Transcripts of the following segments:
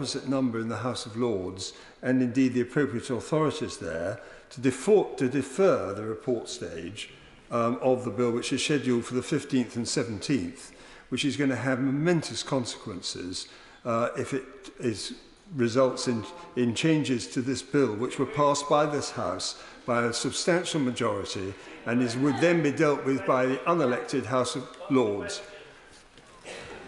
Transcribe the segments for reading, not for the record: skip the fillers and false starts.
opposite number in the House of Lords, and indeed the appropriate authorities there, to defer the report stage of the bill, which is scheduled for the 15th and 17th, which is going to have momentous consequences if it results in changes to this bill, which were passed by this House by a substantial majority and would then be dealt with by the unelected House of Lords.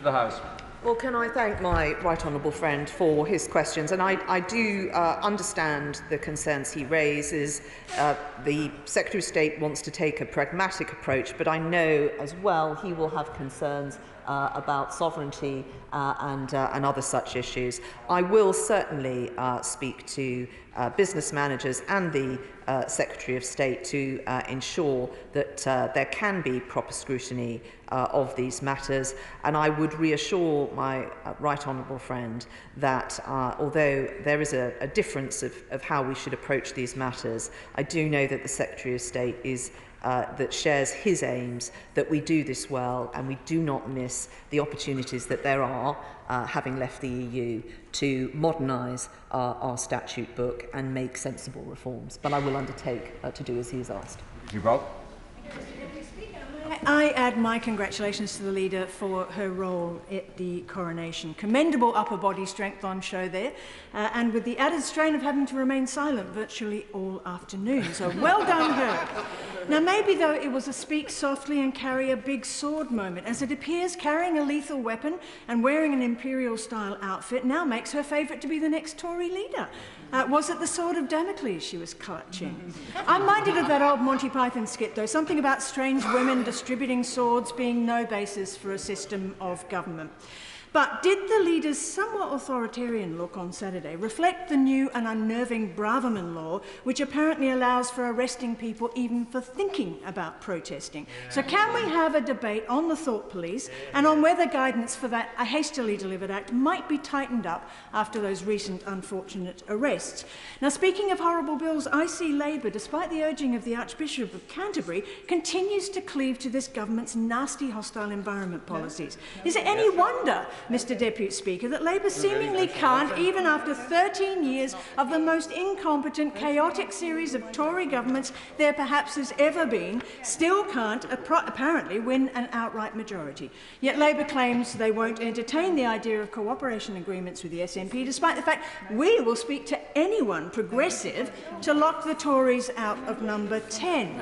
The House. Well, can I thank my right honourable friend for his questions, and I do understand the concerns he raises. The Secretary of State wants to take a pragmatic approach, but I know as well he will have concerns about sovereignty and other such issues. I will certainly speak to business managers and the Secretary of State to ensure that there can be proper scrutiny of these matters, and I would reassure my right honourable friend that although there is a difference of how we should approach these matters, I do know that the Secretary of State is that shares his aims that we do this well and we do not miss the opportunities that there are, having left the EU, to modernise our statute book and make sensible reforms. But I will undertake to do as he has asked. I add my congratulations to the leader for her role at the coronation. Commendable upper body strength on show there, and with the added strain of having to remain silent virtually all afternoon. So well done her. Now maybe though it was a speak softly and carry a big sword moment, as it appears carrying a lethal weapon and wearing an imperial style outfit now makes her favourite to be the next Tory leader. Was it the sword of Damocles she was clutching? I'm minded of that old Monty Python skit though, something about strange women distributing swords being no basis for a system of government. But did the leader's somewhat authoritarian look on Saturday reflect the new and unnerving Braverman law, which apparently allows for arresting people even for thinking about protesting? So can we have a debate on the thought police and on whether guidance for that a hastily delivered act might be tightened up after those recent unfortunate arrests? Now, speaking of horrible bills, I see Labour, despite the urging of the Archbishop of Canterbury, continues to cleave to this government's nasty hostile environment policies. Is it any wonder, Mr Deputy Speaker, that Labour seemingly can't, even after 13 years of the most incompetent, chaotic series of Tory governments there perhaps has ever been, still can't apparently win an outright majority? Yet Labour claims they won't entertain the idea of cooperation agreements with the SNP, despite the fact we will speak to anyone progressive to lock the Tories out of number 10.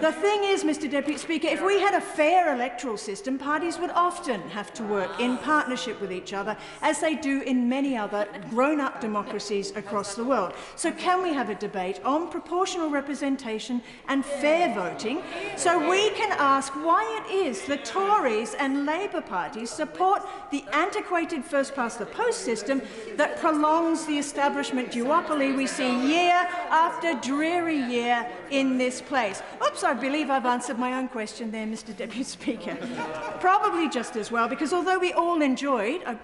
The thing is, Mr Deputy Speaker, if we had a fair electoral system, parties would often have to work in partnership with each other, as they do in many other grown-up democracies across the world. So can we have a debate on proportional representation and fair voting, so we can ask why it is the Tories and Labour parties support the antiquated first-past-the-post system that prolongs the establishment duopoly we see year after dreary year in this place? Oops, I believe I've answered my own question there, Mr Deputy Speaker. Probably just as well, because although we all enjoyed,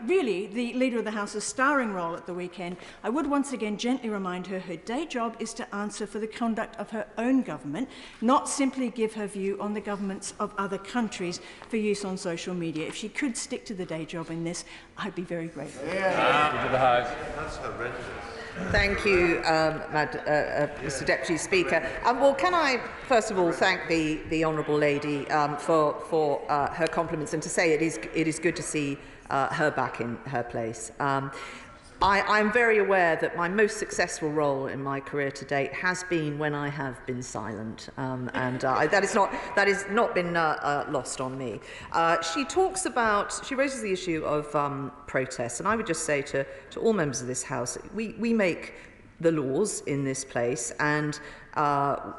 really, the Leader of the House's starring role at the weekend, I would once again gently remind her her day job is to answer for the conduct of her own government, not simply give her view on the governments of other countries for use on social media. If she could stick to the day job in this, I'd be very grateful. That's horrendous. Thank you, Mr Deputy Speaker. Well, can I first of all thank the Honourable Lady for her compliments, and to say it is good to see her back in her place. I'm very aware that my most successful role in my career to date has been when I have been silent, and that has not been lost on me. She raises the issue of protests, and I would just say to all members of this House, we make the laws in this place, and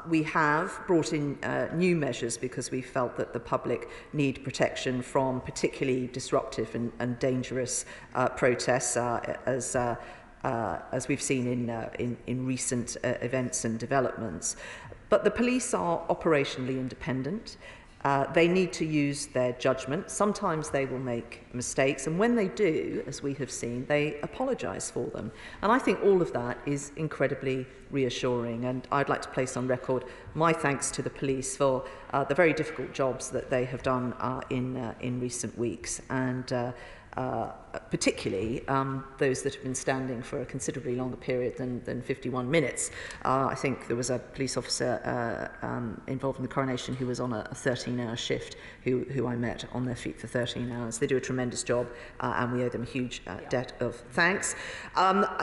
we have brought in new measures because we felt that the public need protection from particularly disruptive and dangerous protests, as we've seen in recent events and developments. But the police are operationally independent. They need to use their judgment. Sometimes they will make mistakes, and when they do, as we have seen, they apologise for them. And I think all of that is incredibly reassuring, and I'd like to place on record my thanks to the police for the very difficult jobs that they have done in recent weeks. And particularly those that have been standing for a considerably longer period than 51 minutes. I think there was a police officer involved in the coronation who was on a 13-hour shift who I met on their feet for 13 hours. They do a tremendous job and we owe them a huge debt of thanks.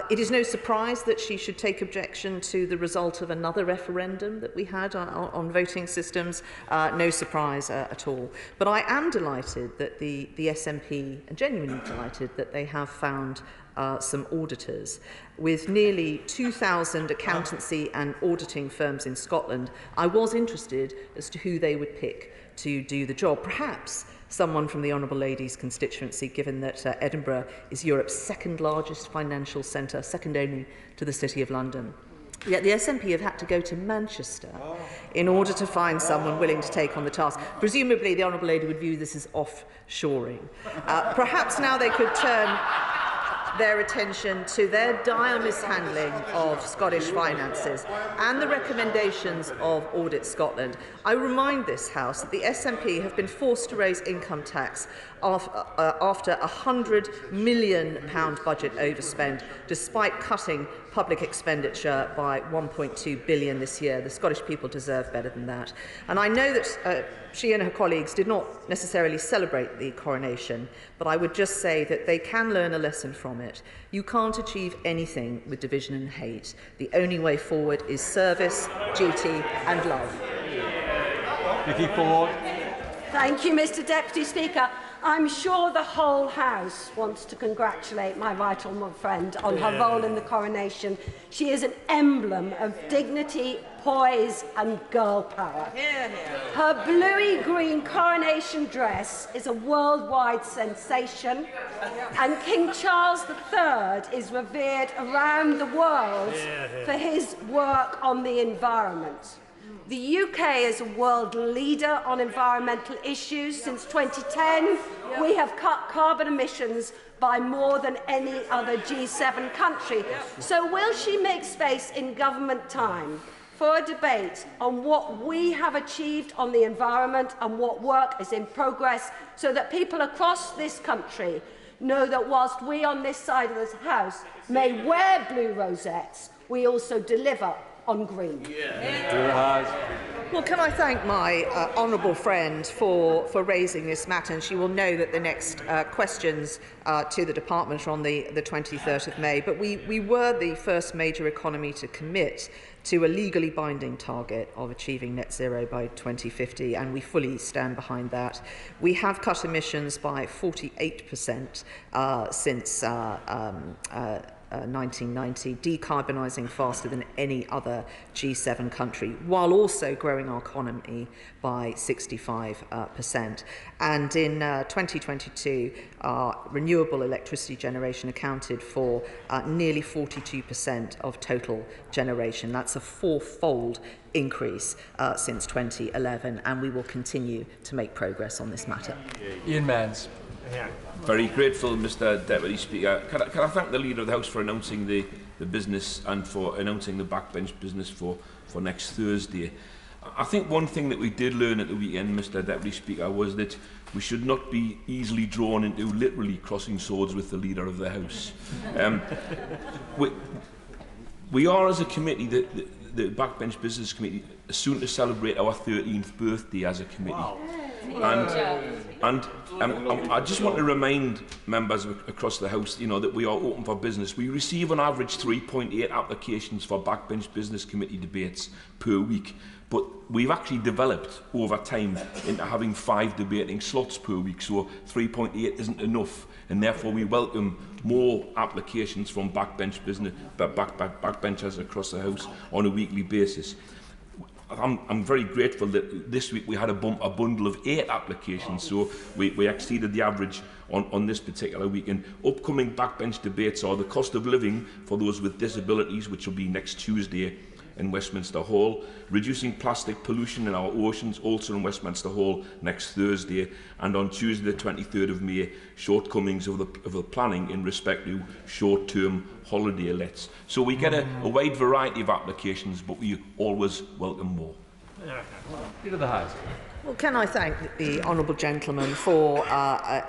It is no surprise that she should take objection to the result of another referendum that we had on voting systems. No surprise at all. But I am delighted that the SNP, and genuinely delighted that they have found some auditors. With nearly 2,000 accountancy and auditing firms in Scotland, I was interested as to who they would pick to do the job. Perhaps someone from the Honourable Lady's constituency, given that Edinburgh is Europe's second largest financial centre, second only to the City of London. Yet the SNP have had to go to Manchester in order to find someone willing to take on the task. Presumably the Honourable Lady would view this as offshoring. Perhaps now they could turn their attention to their dire mishandling of Scottish finances and the recommendations of Audit Scotland. I remind this House that the SNP have been forced to raise income tax after a £100 million budget overspend, despite cutting public expenditure by 1.2 billion this year. The Scottish people deserve better than that. And I know that she and her colleagues did not necessarily celebrate the coronation, but I would just say that they can learn a lesson from it. You can't achieve anything with division and hate. The only way forward is service, duty and love. Vicky Ford. Thank you, Mr Deputy Speaker. I'm sure the whole House wants to congratulate my right honourable friend on her role in the coronation. She is an emblem of dignity, poise and girl power. Her bluey-green coronation dress is a worldwide sensation, and King Charles III is revered around the world for his work on the environment. The UK is a world leader on environmental issues. Since 2010, we have cut carbon emissions by more than any other G7 country. So will she make space in government time for a debate on what we have achieved on the environment and what work is in progress, so that people across this country know that whilst we on this side of this House may wear blue rosettes, we also deliver on green. Well, can I thank my honourable friend for raising this matter, and she will know that the next questions to the department are on the 23rd of May. But we were the first major economy to commit to a legally binding target of achieving net zero by 2050, and we fully stand behind that. We have cut emissions by 48% since 1990, decarbonising faster than any other G7 country, while also growing our economy by 65%. And in 2022, our renewable electricity generation accounted for nearly 42% of total generation. That's a fourfold increase since 2011, and we will continue to make progress on this matter. Ian Mans. Very grateful, Mr Deputy Speaker. Can I thank the Leader of the House for announcing the business and for announcing the backbench business for next Thursday. I think one thing that we did learn at the weekend, Mr Deputy Speaker, was that we should not be easily drawn into literally crossing swords with the Leader of the House. We are, as a committee, the Backbench Business Committee, soon to celebrate our 13th birthday as a committee. Wow. And I just want to remind members across the House, that we are open for business. We receive on average 3.8 applications for Backbench Business Committee debates per week, but we've actually developed over time into having 5 debating slots per week, so 3.8 isn't enough, and therefore we welcome more applications from backbenchers across the House on a weekly basis. I'm very grateful that this week we had a bundle of 8 applications, so we exceeded the average on this particular week. And upcoming backbench debates are the cost of living for those with disabilities, which will be next Tuesday in Westminster Hall, reducing plastic pollution in our oceans, also in Westminster Hall next Thursday, and on Tuesday the 23rd of May, shortcomings of the planning in respect to short-term holiday lets. So we get a wide variety of applications, but we always welcome more. Leader of the House. Well, can I thank the honourable gentleman for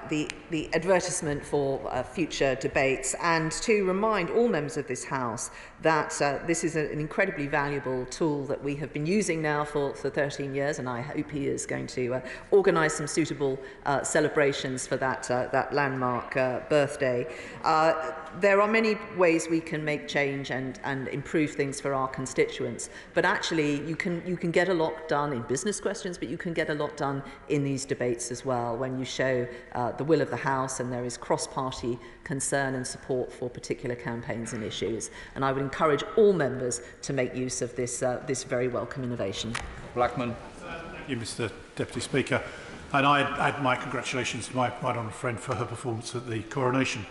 the advertisement for future debates, and to remind all members of this House that this is an incredibly valuable tool that we have been using now for 13 years, and I hope he is going to organise some suitable celebrations for that landmark birthday. There are many ways we can make change and improve things for our constituents, but actually you can get a lot done in business questions, but you can get a lot done in these debates as well when you show the will of the House and there is cross-party concern and support for particular campaigns and issues. And I would encourage all members to make use of this very welcome innovation. Blackman. Thank you, Mr. Deputy Speaker. And I add my congratulations to my right honourable friend for her performance at the coronation.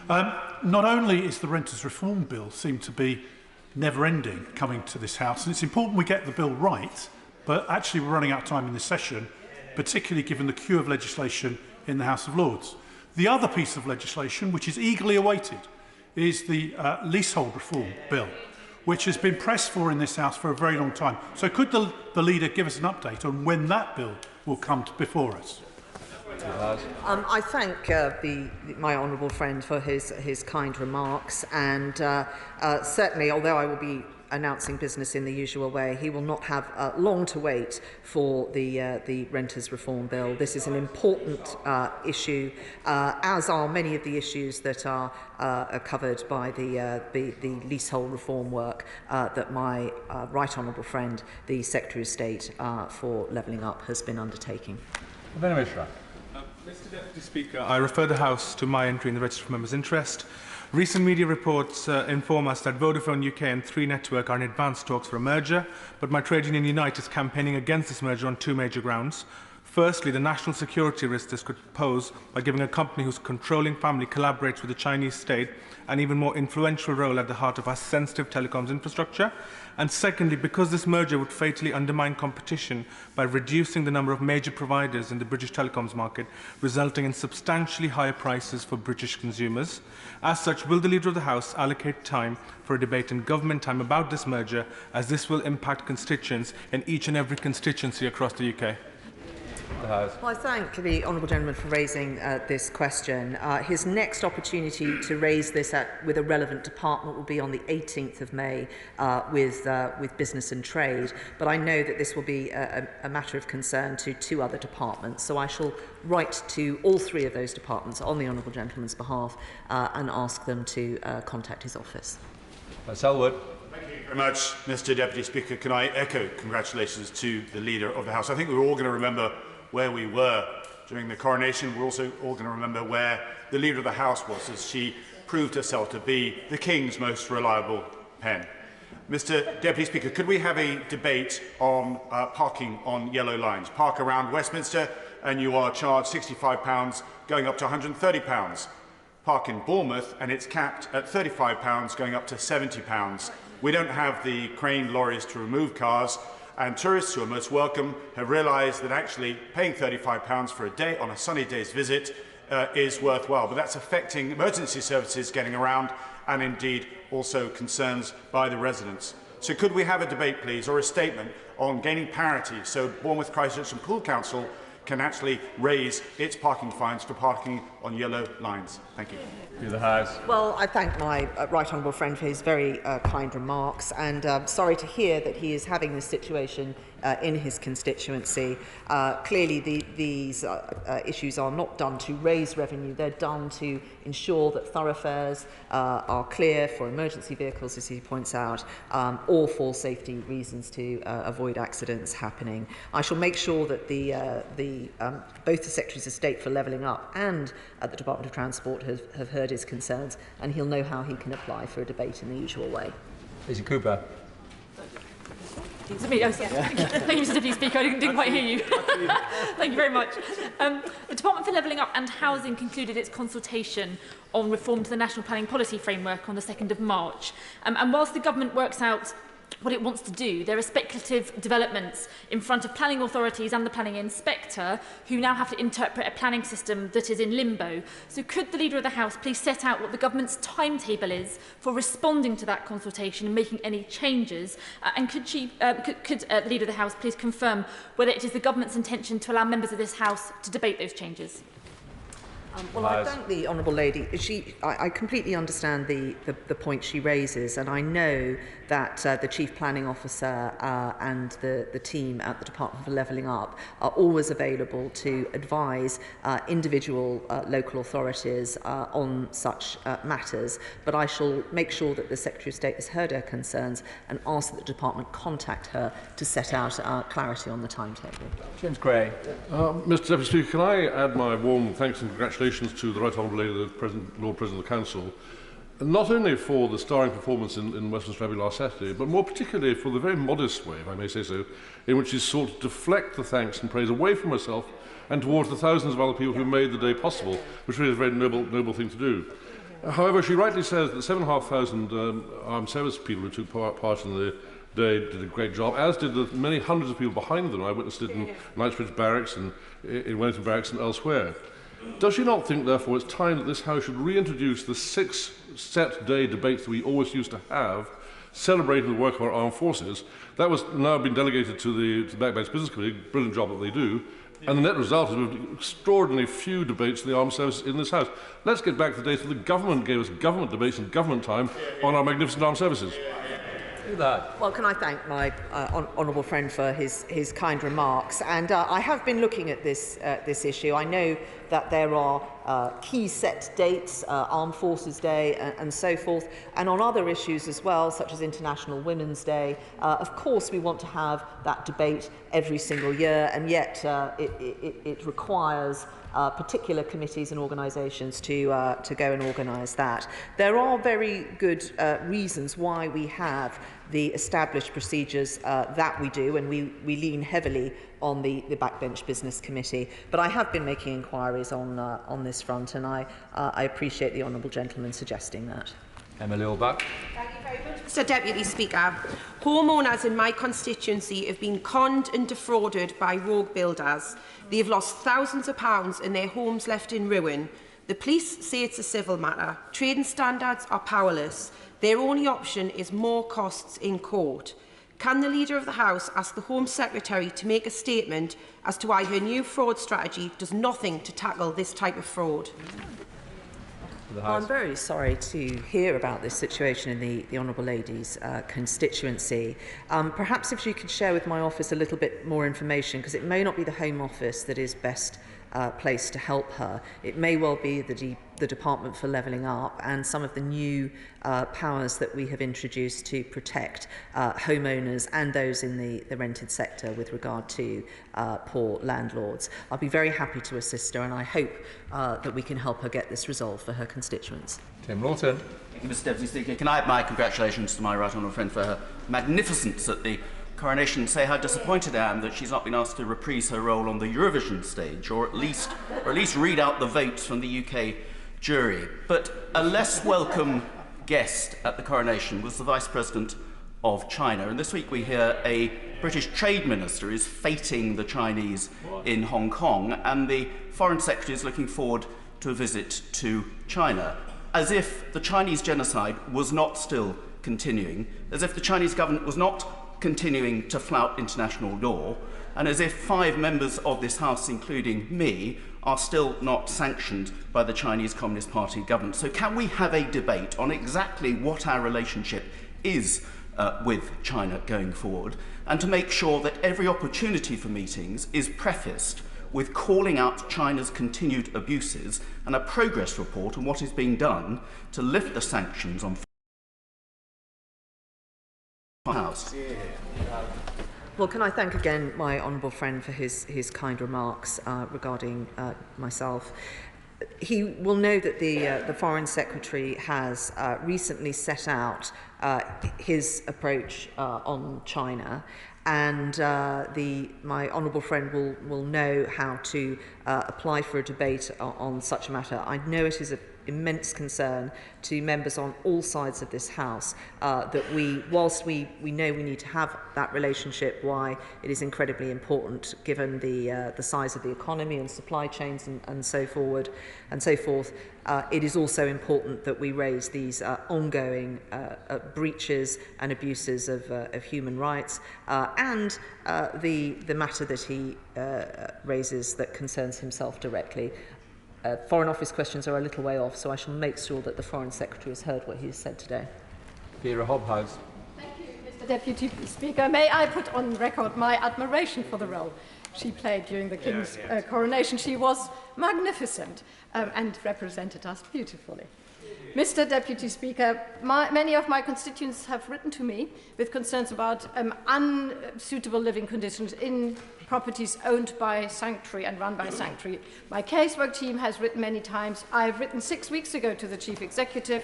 Not only is the Renters Reform Bill seem to be never-ending coming to this House, and it's important we get the bill right, but actually we're running out of time in this session, particularly given the queue of legislation in the House of Lords. The other piece of legislation, which is eagerly awaited, is the Leasehold Reform Bill, which has been pressed for in this House for a very long time. So could the Leader give us an update on when that bill will come before us? I thank my honourable friend for his kind remarks, and certainly, although I will be announcing business in the usual way, he will not have long to wait for the Renters Reform Bill. This is an important issue, as are many of the issues that are covered by the leasehold reform work that my right honourable friend, the Secretary of State for Levelling Up, has been undertaking. Ben Wallace. Mr. Deputy Speaker, I refer the House to my entry in the Register of Members' Interest. Recent media reports inform us that Vodafone UK and 3 Network are in advanced talks for a merger, but my trade union Unite is campaigning against this merger on 2 major grounds. Firstly, the national security risk this could pose by giving a company whose controlling family collaborates with the Chinese state an even more influential role at the heart of our sensitive telecoms infrastructure. And secondly, because this merger would fatally undermine competition by reducing the number of major providers in the British telecoms market, resulting in substantially higher prices for British consumers. As such, will the Leader of the House allocate time for a debate in government time about this merger, as this will impact constituents in each and every constituency across the UK? Well, I thank the honourable gentleman for raising this question. His next opportunity to raise this with a relevant department will be on the 18th of May with Business and Trade, but I know that this will be a matter of concern to 2 other departments, so I shall write to all 3 of those departments on the honourable gentleman's behalf and ask them to contact his office. Selwood. Thank you very much, Mr. Deputy Speaker. Can I echo congratulations to the Leader of the House? I think we're all going to remember where we were during the coronation. We're also all going to remember where the Leader of the House was, as she proved herself to be the King's most reliable pen. Mr. Deputy Speaker, could we have a debate on parking on yellow lines? Park around Westminster and you are charged £65 going up to £130. Park in Bournemouth and it's capped at £35 going up to £70. We don't have the crane lorries to remove cars, and tourists who are most welcome have realised that actually paying £35 for a day on a sunny day's visit is worthwhile. But that's affecting emergency services getting around, and indeed also concerns by the residents. So could we have a debate, please, or a statement on gaining parity so Bournemouth, Christchurch and Poole Council can actually raise its parking fines for parking on yellow lines? Thank you. To the House. Well, I thank my right honourable friend for his very kind remarks, and sorry to hear that he is having this situation in his constituency. Clearly, these issues are not done to raise revenue, they're done to ensure that thoroughfares are clear for emergency vehicles, as he points out, or for safety reasons to avoid accidents happening. I shall make sure that both the Secretaries of State for Levelling Up and the Department of Transport have heard his concerns, and he'll know how he can apply for a debate in the usual way. Lisa Cooper. It's me. Oh, yeah. Thank you, Mr. Deputy Speaker. I didn't quite hear you. Thank you very much. The Department for Levelling Up and Housing concluded its consultation on reform to the National Planning Policy Framework on the 2nd of March. And whilst the government works out what it wants to do. There are speculative developments in front of planning authorities and the planning inspector who now have to interpret a planning system that is in limbo. So could the Leader of the House please set out what the government's timetable is for responding to that consultation and making any changes? And could the Leader of the House please confirm whether it is the government's intention to allow members of this House to debate those changes? Well, I thank the Honourable Lady. I completely understand the point she raises, and I know that the Chief Planning Officer and the team at the Department for Levelling Up are always available to advise individual local authorities on such matters. But I shall make sure that the Secretary of State has heard her concerns and ask that the Department contact her to set out clarity on the timetable. James Gray. Mr Deputy Speaker, can I add my warm thanks and congratulations to the Right Honourable Lady, the Lord President of the Council, not only for the starring performance in Westminster Abbey last Saturday, but more particularly for the very modest way, if I may say so, in which she sought to deflect the thanks and praise away from herself and towards the thousands of other people who made the day possible, which really is a very noble thing to do. However, she rightly says that 7,500 armed service people who took part in the day did a great job, as did the many hundreds of people behind them. I witnessed it in Knightsbridge Barracks and in Wellington Barracks and elsewhere. Does she not think, therefore, it's time that this House should reintroduce the 6 set-day debates that we always used to have, celebrating the work of our armed forces? That was now been delegated to the Backbench Business Committee, brilliant job that they do, and the net result is extraordinarily few debates in the armed services in this House. Let's get back to the days when the government gave us government debates and government time on our magnificent armed services. Well, can I thank my honourable friend for his kind remarks? And I have been looking at this issue. I know that there are key set dates, Armed Forces Day and so forth, and on other issues as well, such as International Women's Day. Of course, we want to have that debate every single year, and yet it requires particular committees and organisations to go and organise that. There are very good reasons why we have the established procedures that we do, and we lean heavily on the Backbench Business Committee. But I have been making inquiries on this front, and I appreciate the honourable gentleman suggesting that. Emily Orbach. Thank you very much, Mr Deputy Speaker. Homeowners in my constituency have been conned and defrauded by rogue builders. They have lost thousands of pounds and their homes left in ruin. The police say it's a civil matter. Trading standards are powerless. Their only option is more costs in court. Can the Leader of the House ask the Home Secretary to make a statement as to why her new fraud strategy does nothing to tackle this type of fraud? I'm very sorry to hear about this situation in the Honourable Lady's constituency. Perhaps if you could share with my office a little bit more information, because it may not be the Home Office that is best placed to help her. It may well be the Department for Levelling Up and some of the new powers that we have introduced to protect homeowners and those in the rented sector with regard to poor landlords. I'll be very happy to assist her, and I hope that we can help her get this resolved for her constituents. Tim Lawton. Thank you, Mr Deputy Speaker. Can I add my congratulations to my right honourable friend for her magnificence at the coronation and say how disappointed I am that she's not been asked to reprise her role on the Eurovision stage, or at least read out the votes from the UK jury. But a less welcome guest at the coronation was the Vice President of China. And this week we hear a British Trade Minister is feting the Chinese in Hong Kong, and the Foreign Secretary is looking forward to a visit to China, as if the Chinese genocide was not still continuing, as if the Chinese government was not continuing to flout international law, and as if 5 members of this House, including me, are still not sanctioned by the Chinese Communist Party government. So can we have a debate on exactly what our relationship is with China going forward, and to make sure that every opportunity for meetings is prefaced with calling out China's continued abuses and a progress report on what is being done to lift the sanctions on House. Well, can I thank again my honourable friend for his kind remarks regarding myself. He will know that the Foreign Secretary has recently set out his approach on China, and my honourable friend will know how to apply for a debate on such a matter. I know it is a immense concern to members on all sides of this House that whilst we know we need to have that relationship, why it is incredibly important given the size of the economy and supply chains and so forth. It is also important that we raise these ongoing breaches and abuses of human rights and the matter that he raises that concerns himself directly. Foreign Office questions are a little way off, so I shall make sure that the Foreign Secretary has heard what he has said today. Vera Hobhouse. Thank you, Mr. Deputy Speaker. May I put on record my admiration for the role she played during the King's coronation. She was magnificent and represented us beautifully. Mr. Deputy Speaker, many of my constituents have written to me with concerns about unsuitable living conditions in properties owned by Sanctuary and run by Sanctuary. My casework team has written many times. I've written 6 weeks ago to the Chief Executive.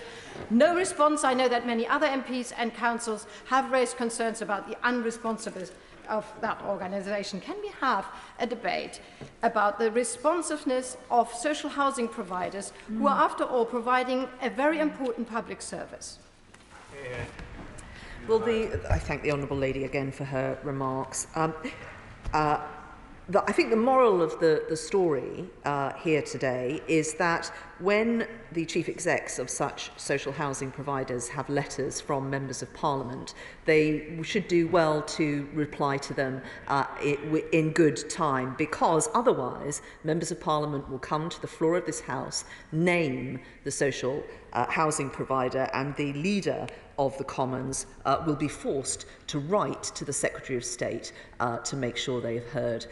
No response. I know that many other MPs and councils have raised concerns about the unresponsiveness of that organisation. Can we have a debate about the responsiveness of social housing providers who are, after all, providing a very important public service? Well, I thank the Honourable Lady again for her remarks. I think the moral of the story here today is that when the chief execs of such social housing providers have letters from members of Parliament, they should do well to reply to them in good time, because otherwise members of Parliament will come to the floor of this House, name the social housing provider, and the leader of the Commons will be forced to write to the Secretary of State to make sure they have heard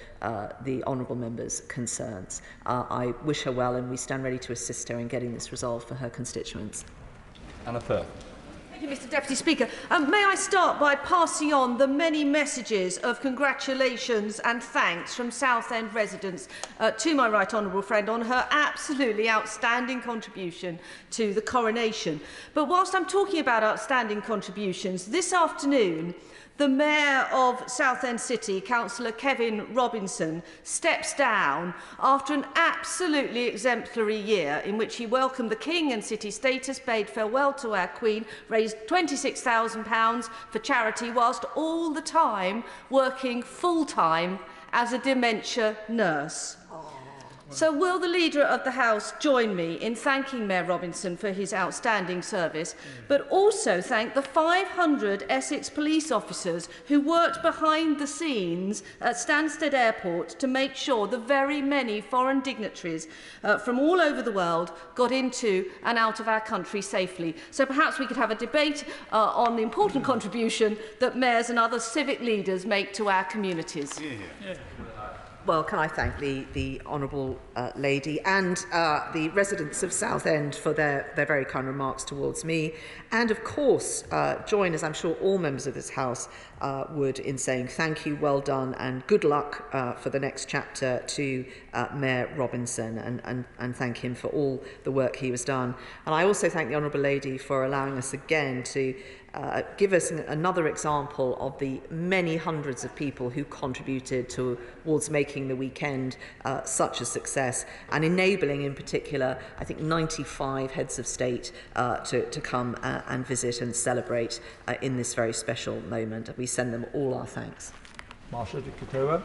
the honourable member's concerns. I wish her well, and we stand ready to assist her in getting this resolved for her constituents. Anna Firth. Thank you, Mr. Deputy Speaker. May I start by passing on the many messages of congratulations and thanks from Southend residents to my right honourable friend on her absolutely outstanding contribution to the coronation. But whilst I'm talking about outstanding contributions, this afternoon the Mayor of Southend City, Councillor Kevin Robinson, steps down after an absolutely exemplary year in which he welcomed the King and city status, bade farewell to our Queen, raised £26,000 for charity, whilst all the time working full-time as a dementia nurse. So will the Leader of the House join me in thanking Mayor Robinson for his outstanding service, but also thank the 500 Essex police officers who worked behind the scenes at Stansted Airport to make sure the very many foreign dignitaries from all over the world got into and out of our country safely. So perhaps we could have a debate on the important contribution that mayors and other civic leaders make to our communities. Well, can I thank the Honourable Lady and the residents of Southend for their very kind remarks towards me, and of course join, as I'm sure all members of this House would, in saying thank you, well done, and good luck for the next chapter to Mayor Robinson, and thank him for all the work he has done. And I also thank the Honourable Lady for allowing us again to give us another example of the many hundreds of people who contributed towards making the weekend such a success, and enabling, in particular, I think 95 heads of state to come and visit and celebrate in this very special moment. We send them all our thanks. Marsha Dikatova.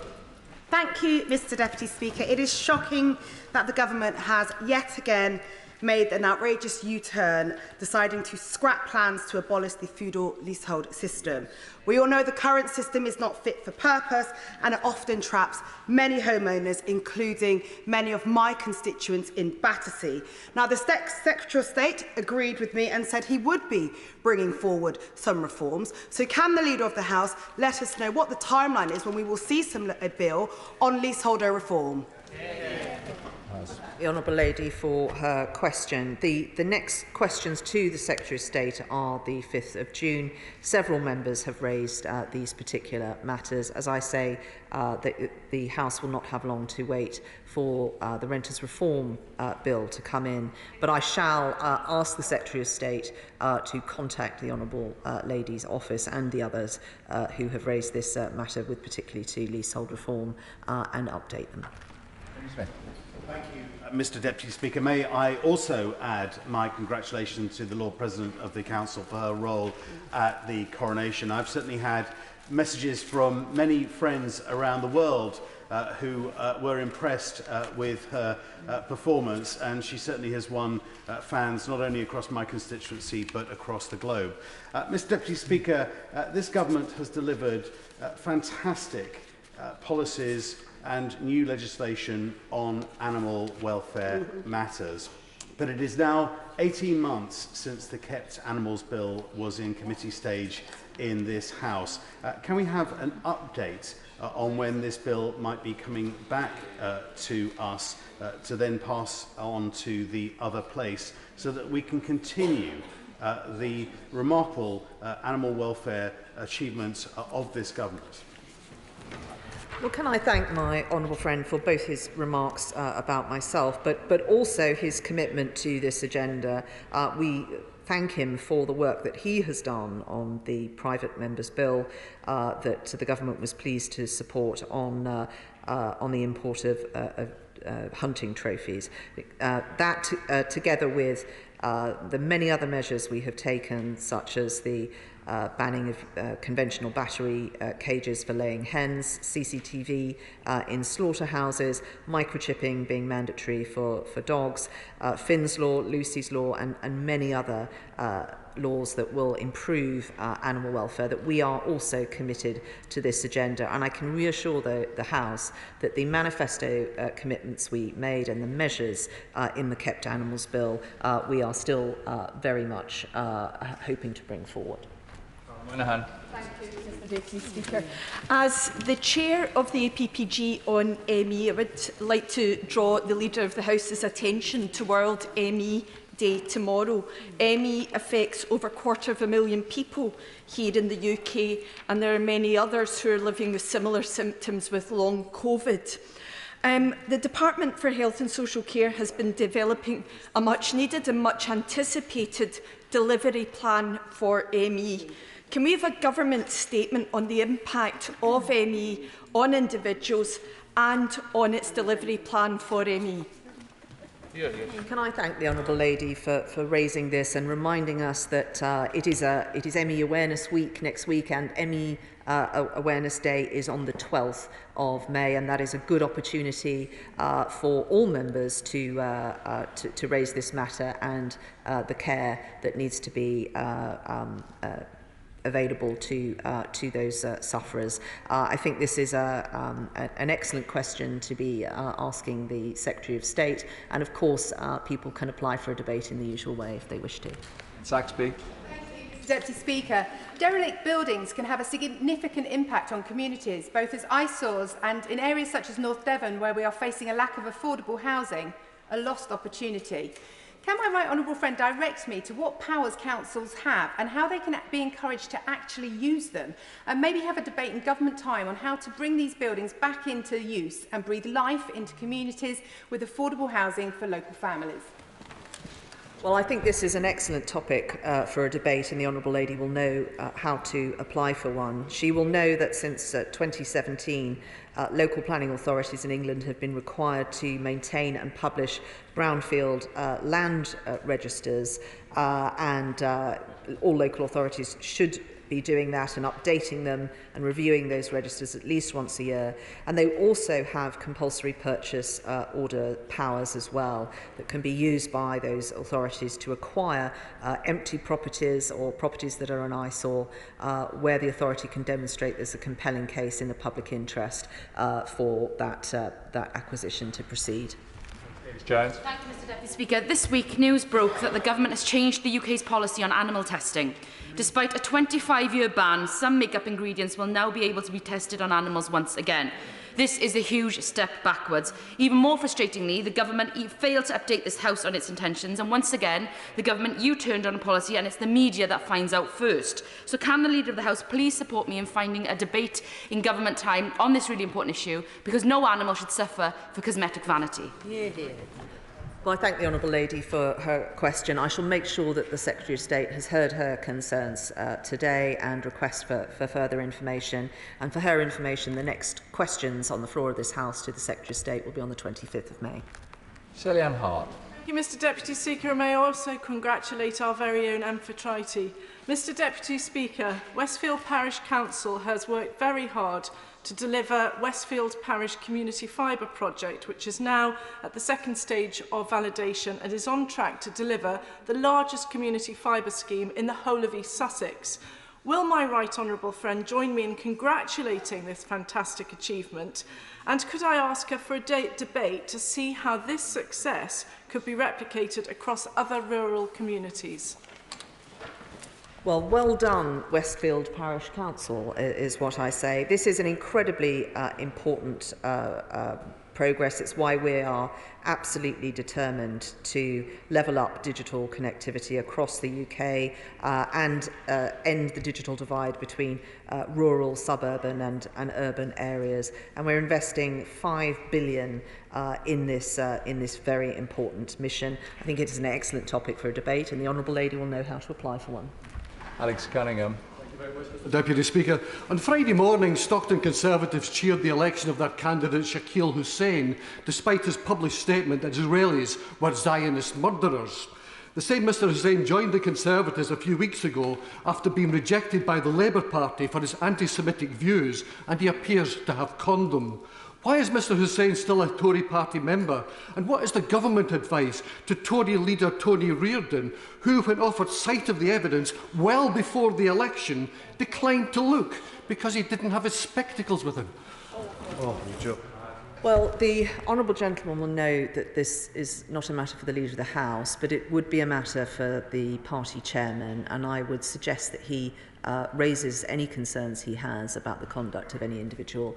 Thank you, Mr. Deputy Speaker. It is shocking that the government has yet again made an outrageous U-turn, deciding to scrap plans to abolish the feudal leasehold system. We all know the current system is not fit for purpose, and it often traps many homeowners, including many of my constituents in Battersea. Now, the Secretary of State agreed with me and said he would be bringing forward some reforms. So can the Leader of the House let us know what the timeline is when we will see a bill on leaseholder reform? The Honourable Lady for her question. The next questions to the Secretary of State are the 5th of June. Several members have raised these particular matters. As I say, the House will not have long to wait for the Renters Reform Bill to come in, but I shall ask the Secretary of State to contact the Honourable Lady's office and the others who have raised this matter, with particularly to leasehold reform, and update them. Smith. Thank you, Mr Deputy Speaker. May I also add my congratulations to the Lord President of the Council for her role at the coronation. I've certainly had messages from many friends around the world who were impressed with her performance, and she certainly has won fans not only across my constituency but across the globe. Mr Deputy Speaker, this government has delivered fantastic policies and new legislation on animal welfare matters. But it is now 18 months since the Kept Animals Bill was in committee stage in this House. Can we have an update on when this bill might be coming back to us to then pass on to the other place, so that we can continue the remarkable animal welfare achievements of this government? Well, can I thank my honourable friend for both his remarks about myself, but also his commitment to this agenda. We thank him for the work that he has done on the private member's bill that the government was pleased to support on the import of hunting trophies. That, together with the many other measures we have taken, such as the banning of conventional battery cages for laying hens, CCTV in slaughterhouses, microchipping being mandatory for dogs, Finn's Law, Lucy's Law, and many other laws that will improve animal welfare, that we are also committed to this agenda. And I can reassure the House that the manifesto commitments we made and the measures in the Kept Animals Bill, we are still very much hoping to bring forward. Thank you, Mr Deputy Speaker. As the chair of the APPG on ME, I would like to draw the Leader of the House's attention to World ME Day tomorrow. ME affects over 250,000 people here in the UK, and there are many others who are living with similar symptoms with long COVID. The Department for Health and Social Care has been developing a much-needed and much-anticipated delivery plan for ME. Can we have a government statement on the impact of ME on individuals and on its delivery plan for ME? Can I thank the Honourable Lady for raising this and reminding us that it is ME Awareness Week next week, and ME Awareness Day is on the 12th of May, and that is a good opportunity for all members to raise this matter and the care that needs to be available to those sufferers. I think this is an excellent question to be asking the Secretary of State, and of course people can apply for a debate in the usual way if they wish to. Saxby. Mr Deputy Speaker, derelict buildings can have a significant impact on communities, both as eyesores and in areas such as North Devon, where we are facing a lack of affordable housing, a lost opportunity. Can my right honourable friend direct me to what powers councils have and how they can be encouraged to actually use them, and maybe have a debate in government time on how to bring these buildings back into use and breathe life into communities with affordable housing for local families? Well, I think this is an excellent topic for a debate, and the Honourable Lady will know how to apply for one. She will know that since 2017, local planning authorities in England have been required to maintain and publish brownfield land registers, and all local authorities should be doing that and updating them and reviewing those registers at least once a year. And they also have compulsory purchase order powers as well that can be used by those authorities to acquire empty properties or properties that are an eyesore where the authority can demonstrate there's a compelling case in the public interest for that acquisition to proceed. Jones. Thank you, Mr Deputy Speaker. This week, news broke that the government has changed the UK's policy on animal testing. Despite a 25-year ban, some makeup ingredients will now be able to be tested on animals once again. This is a huge step backwards. Even more frustratingly, the government failed to update this House on its intentions, and once again, the government U-turned on a policy, and it's the media that finds out first. So can the Leader of the House please support me in finding a debate in government time on this really important issue, because no animal should suffer for cosmetic vanity. Well, I thank the Honourable Lady for her question. I shall make sure that the Secretary of State has heard her concerns today and request for further information. And for her information, the next questions on the floor of this House to the Secretary of State will be on the 25th of May. Shelley Ann Hart. Thank you, Mr Deputy Speaker. And may I also congratulate our very own Amphitrite. Mr Deputy Speaker, Westfield Parish Council has worked very hard to deliver Westfield Parish Community Fibre Project, which is now at the second stage of validation and is on track to deliver the largest community fibre scheme in the whole of East Sussex. Will my right honourable friend join me in congratulating this fantastic achievement? And could I ask her for a debate to see how this success could be replicated across other rural communities? Well, well done, Westfield Parish Council, is what I say. This is an incredibly important progress. It's why we are absolutely determined to level up digital connectivity across the UK and end the digital divide between rural, suburban and urban areas. And we're investing £5 billion in this very important mission. I think it is an excellent topic for a debate, and the Honourable Lady will know how to apply for one. Alex Cunningham. Deputy Speaker, on Friday morning, Stockton Conservatives cheered the election of their candidate Shakil Hussain, despite his published statement that Israelis were Zionist murderers. The same Mr Hussain joined the Conservatives a few weeks ago after being rejected by the Labour Party for his anti-Semitic views, and he appears to have conned them. Why is Mr Hussain still a Tory party member? And what is the government advice to Tory leader Tony Reardon, who, when offered sight of the evidence well before the election, declined to look because he didn't have his spectacles with him? Oh, you joke. Well, the honourable gentleman will know that this is not a matter for the Leader of the House, but it would be a matter for the party chairman, and I would suggest that he raises any concerns he has about the conduct of any individual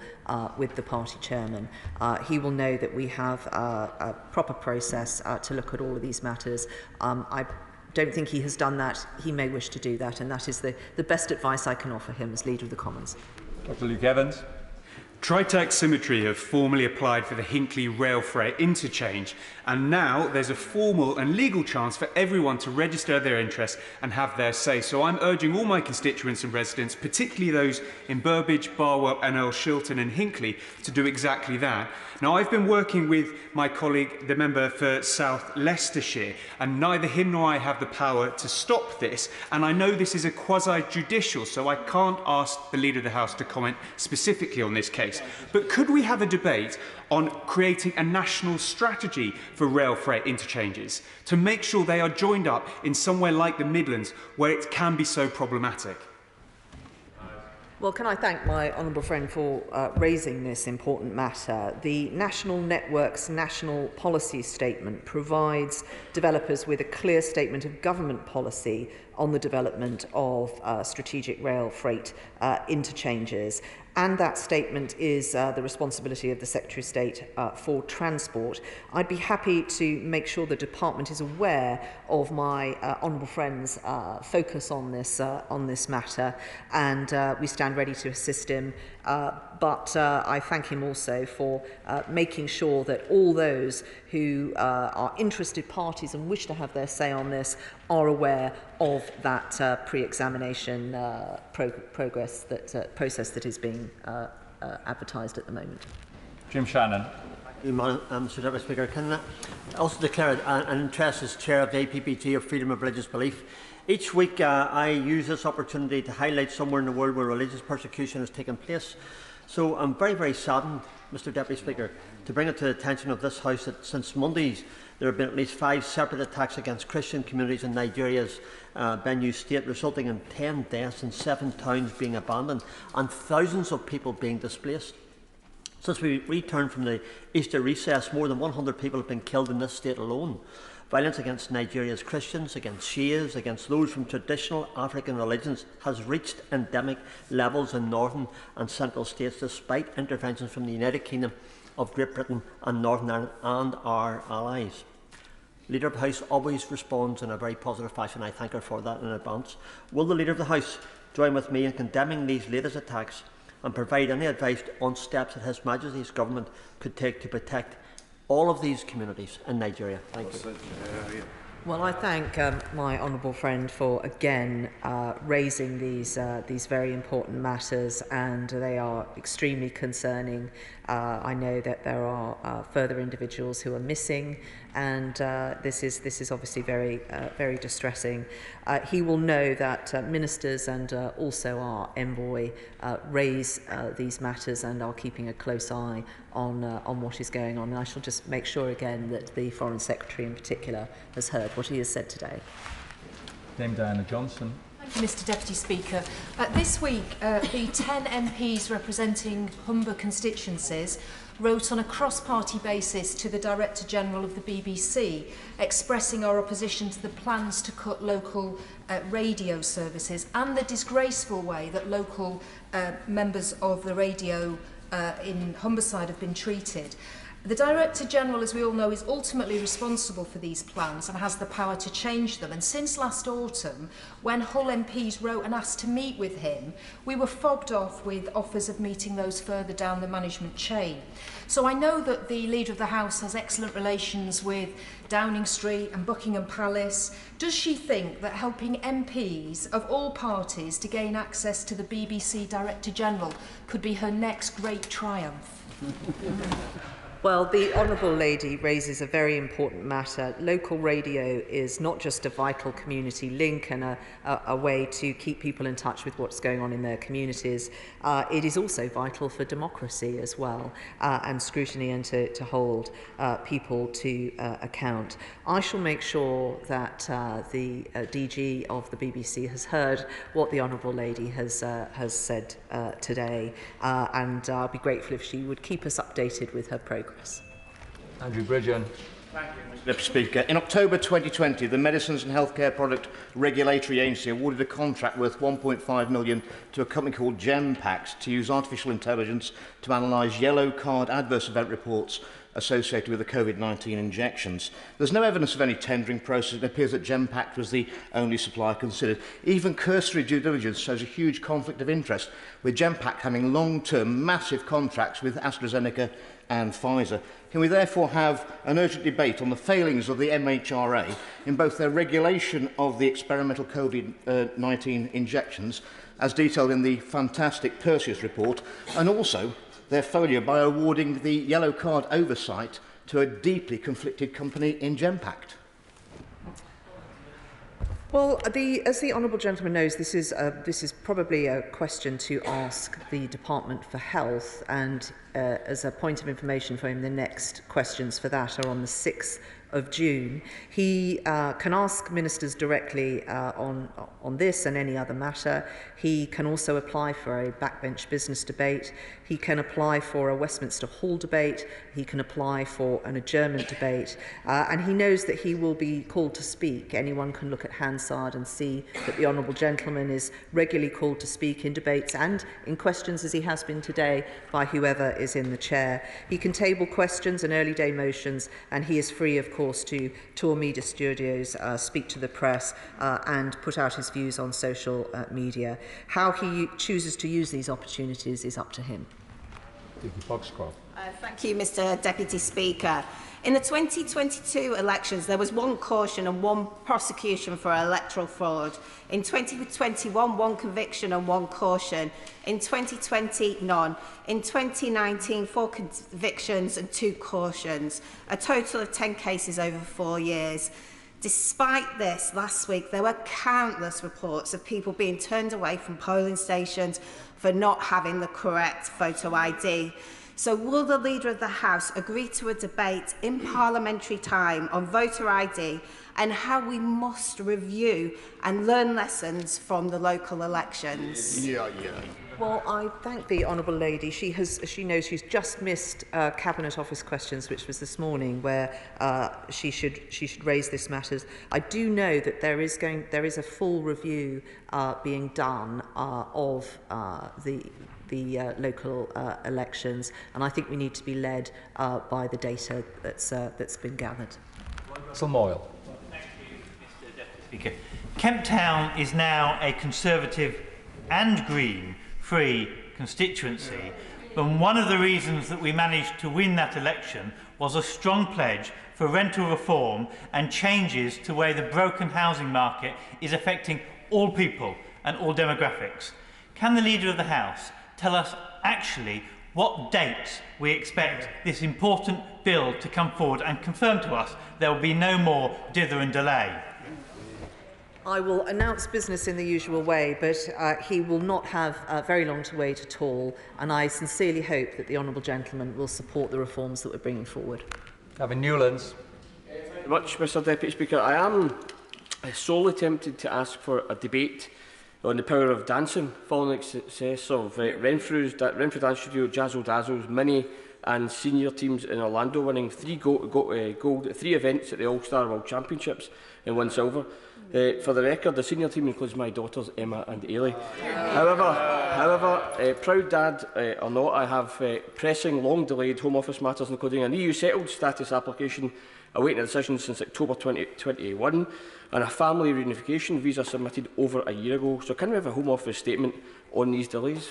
with the party chairman. He will know that we have a proper process to look at all of these matters. I don't think he has done that. He may wish to do that, and that is the best advice I can offer him as Leader of the Commons. Dr Luke Evans. Tritax Symmetry have formally applied for the Hinckley rail freight interchange, and now there's a formal and legal chance for everyone to register their interest and have their say. So I'm urging all my constituents and residents, particularly those in Burbage, Barwell and Earl Shilton and Hinckley, to do exactly that. Now, I've been working with my colleague, the member for South Leicestershire, and neither him nor I have the power to stop this, and I know this is a quasi-judicial, so I can't ask the Leader of the House to comment specifically on this case. But could we have a debate on creating a national strategy for rail freight interchanges to make sure they are joined up in somewhere like the Midlands where it can be so problematic? Well, can I thank my honourable friend for raising this important matter. The National Network's National Policy Statement provides developers with a clear statement of government policy on the development of strategic rail freight interchanges. And that statement is the responsibility of the Secretary of State for Transport. I'd be happy to make sure the Department is aware of my honourable friend's focus on this matter, and we stand ready to assist him. But I thank him also for making sure that all those who are interested parties and wish to have their say on this are aware of that pre-examination process that is being advertised at the moment. Jim Shannon. Mr Deputy Speaker, can I also declare an interest as Chair of the APPT of Freedom of Religious Belief? Each week I use this opportunity to highlight somewhere in the world where religious persecution has taken place. So I'm very, very saddened, Mr Deputy Speaker, to bring it to the attention of this House that since Mondays there have been at least 5 separate attacks against Christian communities in Nigeria's Benue state, resulting in 10 deaths and 7 towns being abandoned and thousands of people being displaced. Since we returned from the Easter recess, more than 100 people have been killed in this state alone. Violence against Nigeria's Christians, against Shias, against those from traditional African religions has reached endemic levels in northern and central states, despite interventions from the United Kingdom of Great Britain and Northern Ireland and our allies. Leader of the House always responds in a very positive fashion. I thank her for that in advance. Will the Leader of the House join with me in condemning these latest attacks and provide any advice on steps that His Majesty's Government could take to protect all of these communities in Nigeria. Thank you. Well, I thank my honourable friend for again raising these very important matters, and they are extremely concerning. I know that there are further individuals who are missing, and this is obviously very distressing. He will know that ministers and also our envoy raise these matters and are keeping a close eye on what is going on. And I shall just make sure again that the Foreign Secretary in particular has heard what he has said today. Dame Diana Johnson. Thank you, Mr Deputy Speaker. This week, the 10 MPs representing Humber constituencies wrote on a cross-party basis to the Director-General of the BBC, expressing our opposition to the plans to cut local radio services and the disgraceful way that local members of the radio in Humberside have been treated. The Director-General, as we all know, is ultimately responsible for these plans and has the power to change them. And since last autumn, when Hull MPs wrote and asked to meet with him, we were fobbed off with offers of meeting those further down the management chain. So I know that the Leader of the House has excellent relations with Downing Street and Buckingham Palace. Does she think that helping MPs of all parties to gain access to the BBC Director-General could be her next great triumph? Well, the Honourable Lady raises a very important matter. Local radio is not just a vital community link and a way to keep people in touch with what's going on in their communities. It is also vital for democracy as well, and scrutiny, and to hold people to account. I shall make sure that the DG of the BBC has heard what the Honourable Lady has said today, and I'll be grateful if she would keep us updated with her progress. Andrew Bridgen. Thank you, Mr Deputy Speaker. In October 2020, the Medicines and Healthcare Product Regulatory Agency awarded a contract worth £1.5 million to a company called Gempact to use artificial intelligence to analyse yellow card adverse event reports associated with the COVID-19 injections. There's no evidence of any tendering process. It appears that Gempact was the only supplier considered. Even cursory due diligence shows a huge conflict of interest, with Gempact having long-term massive contracts with AstraZeneca and Pfizer. Can we therefore have an urgent debate on the failings of the MHRA in both their regulation of the experimental COVID-19 injections, as detailed in the fantastic Perseus report, and also their failure by awarding the yellow card oversight to a deeply conflicted company in Gempact? Well, as the honourable gentleman knows, this is probably a question to ask the Department for Health, and as a point of information for him, the next questions for that are on the 6th of June. He can ask ministers directly on this and any other matter. He can also apply for a backbench business debate. He can apply for a Westminster Hall debate. He can apply for an adjournment debate. And he knows that he will be called to speak. Anyone can look at Hansard and see that the honourable gentleman is regularly called to speak in debates and in questions, as he has been today, by whoever is in the chair. He can table questions and early day motions, and he is free, of course, to tour media studios, speak to the press, and put out his views on social media. How he chooses to use these opportunities is up to him. Thank you, Mr Deputy Speaker. In the 2022 elections, there was one caution and one prosecution for electoral fraud. In 2021, one conviction and one caution. In 2020, none. In 2019, 4 convictions and 2 cautions. A total of 10 cases over 4 years. Despite this, last week, there were countless reports of people being turned away from polling stations for not having the correct photo ID. So will the Leader of the House agree to a debate in parliamentary time on voter ID and how we must review and learn lessons from the local elections? Well, I thank the honourable lady. She knows she's just missed Cabinet Office questions, which was this morning, where she should raise this matter. I do know that there is a full review being done of the local elections, and I think we need to be led by the data that's been gathered. Russell Moyle. Thank you, Mr Deputy Speaker. Kemp Town is now a Conservative and Green free constituency, and one of the reasons that we managed to win that election was a strong pledge for rental reform and changes to the way the broken housing market is affecting all people and all demographics. Can the Leader of the House tell us actually what dates we expect this important bill to come forward and confirm to us there will be no more dither and delay? I will announce business in the usual way, but he will not have very long to wait at all, and I sincerely hope that the honourable gentleman will support the reforms that we're bringing forward. Gavin Newlands. Thank you very much, Mr Deputy Speaker. I am sorely tempted to ask for a debate on the power of dancing, following the success of Renfrew's Dance Studio, Jazzle Dazzles, Mini and senior teams in Orlando, winning three events at the All-Star World Championships and 1 silver. For the record, the senior team includes my daughters Emma and Ailey. However, proud dad or not, I have pressing, long-delayed Home Office matters, including an EU settled status application awaiting a decision since October 2021 and a family reunification visa submitted over a year ago. So can we have a Home Office statement on these delays?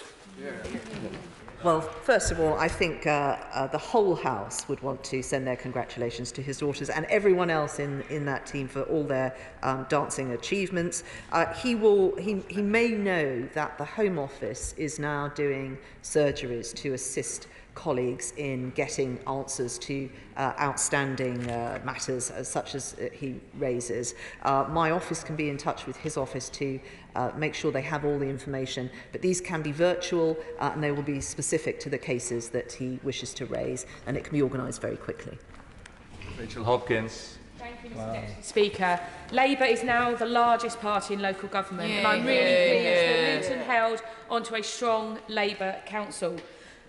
Well, first of all, I think the whole House would want to send their congratulations to his daughters and everyone else in that team for all their dancing achievements. He may know that the Home Office is now doing surgeries to assist colleagues in getting answers to outstanding matters such as he raises. My office can be in touch with his office to make sure they have all the information, but these can be virtual and they will be specific to the cases that he wishes to raise, and it can be organised very quickly. Rachel Hopkins. Thank you, Mr Deputy Speaker. Labour is now the largest party in local government, and I'm really pleased that Luton held onto a strong Labour council.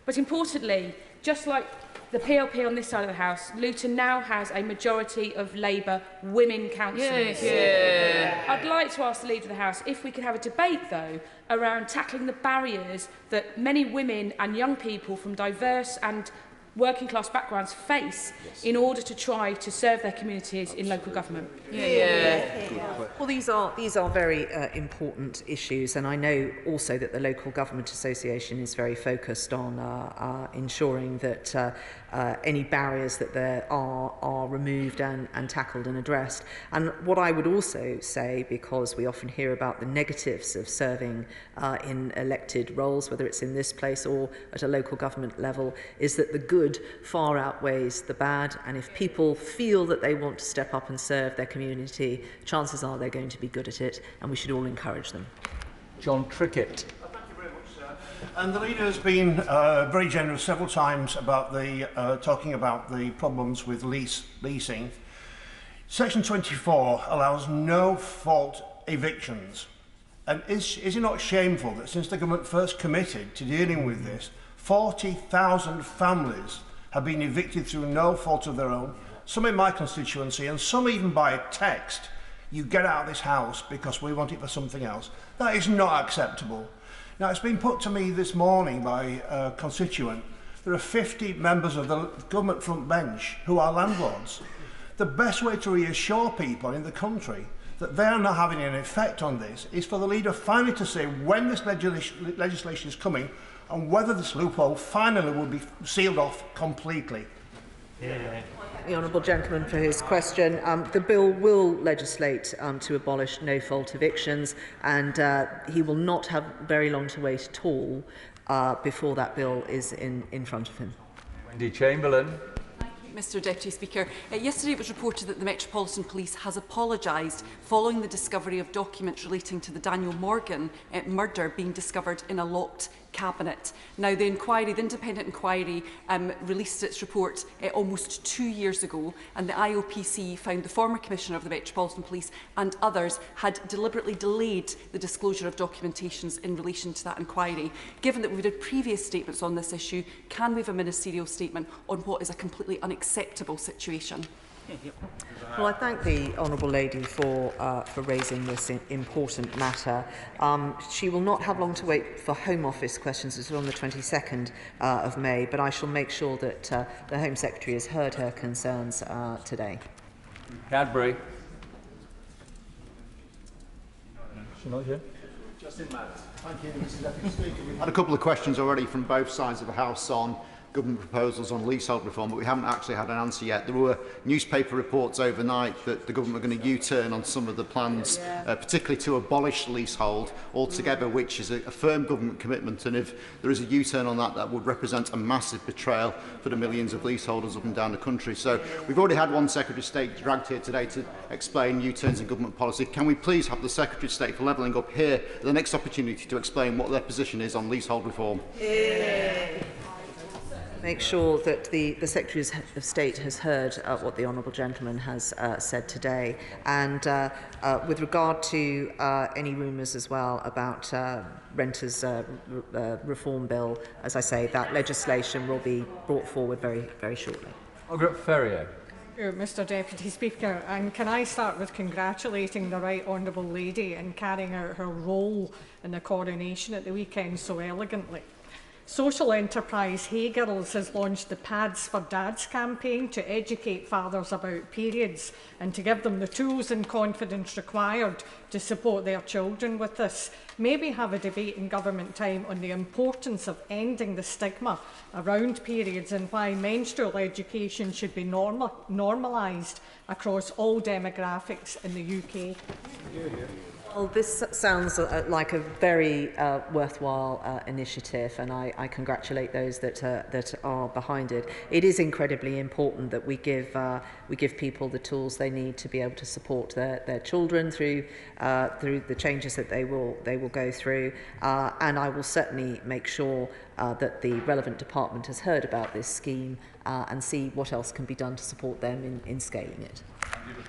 But importantly, just like the PLP on this side of the House, Luton now has a majority of Labour women councillors. I'd like to ask the Leader of the House if we could have a debate, though, around tackling the barriers that many women and young people from diverse and working class backgrounds face in order to try to serve their communities in local government. Well, these are very important issues, and I know also that the Local Government Association is very focused on ensuring that any barriers that there are removed and tackled and addressed. And what I would also say, because we often hear about the negatives of serving in elected roles, whether it's in this place or at a local government level, is that the good far outweighs the bad, and if people feel that they want to step up and serve their community, chances are they're going to be good at it, and we should all encourage them. John Trickett. And the Leader has been very generous several times about talking about the problems with leasing. Section 24 allows no-fault evictions. And is it not shameful that since the government first committed to dealing with this, 40,000 families have been evicted through no fault of their own, some in my constituency and some even by a text, you get out of this house because we want it for something else. That is not acceptable. Now, it's been put to me this morning by a constituent. There are 50 members of the government front bench who are landlords. The best way to reassure people in the country that they are not having an effect on this is for the Leader finally to say when this legislation is coming and whether this loophole finally will be sealed off completely. The honourable gentleman for his question. The bill will legislate to abolish no-fault evictions, and he will not have very long to wait at all before that bill is in front of him. Wendy Chamberlain. Mr Deputy Speaker. Yesterday it was reported that the Metropolitan Police has apologised following the discovery of documents relating to the Daniel Morgan murder being discovered in a locked cabinet. Now, the independent inquiry released its report almost 2 years ago, and the IOPC found the former Commissioner of the Metropolitan Police and others had deliberately delayed the disclosure of documentations in relation to that inquiry. Given that we've had previous statements on this issue, can we have a ministerial statement on what is a completely unacceptable situation? Well, I thank the honourable lady for raising this important matter. She will not have long to wait for Home Office questions until on the 22nd of May, but I shall make sure that the Home Secretary has heard her concerns today. Cadbury. She's not here. Justin Matt. Thank you, Mr Deputy Speaker. We've had a couple of questions already from both sides of the House on government proposals on leasehold reform, but we haven't actually had an answer yet. There were newspaper reports overnight that the government were going to U-turn on some of the plans, particularly to abolish leasehold altogether, which is a firm government commitment, and if there is a U-turn on that, that would represent a massive betrayal for the millions of leaseholders up and down the country. So we've already had one Secretary of State dragged here today to explain U-turns in government policy. Can we please have the Secretary of State for Levelling Up here at the next opportunity to explain what their position is on leasehold reform? Make sure that the Secretary of State has heard what the Honourable Gentleman has said today. And with regard to any rumours as well about renters' reform bill, as I say, that legislation will be brought forward very, very shortly. Margaret Ferrier. Mr Deputy Speaker, and can I start with congratulating the Right Honourable Lady in carrying out her role in the coronation at the weekend so elegantly. Social enterprise Hey Girls has launched the Pads for Dads campaign to educate fathers about periods and to give them the tools and confidence required to support their children with this. Maybe have a debate in government time on the importance of ending the stigma around periods and why menstrual education should be normalised across all demographics in the UK. Well, this sounds like a very worthwhile initiative, and I congratulate those that are behind it. It is incredibly important that we give people the tools they need to be able to support their children through the changes that they will go through, and I will certainly make sure that the relevant department has heard about this scheme and see what else can be done to support them in scaling it.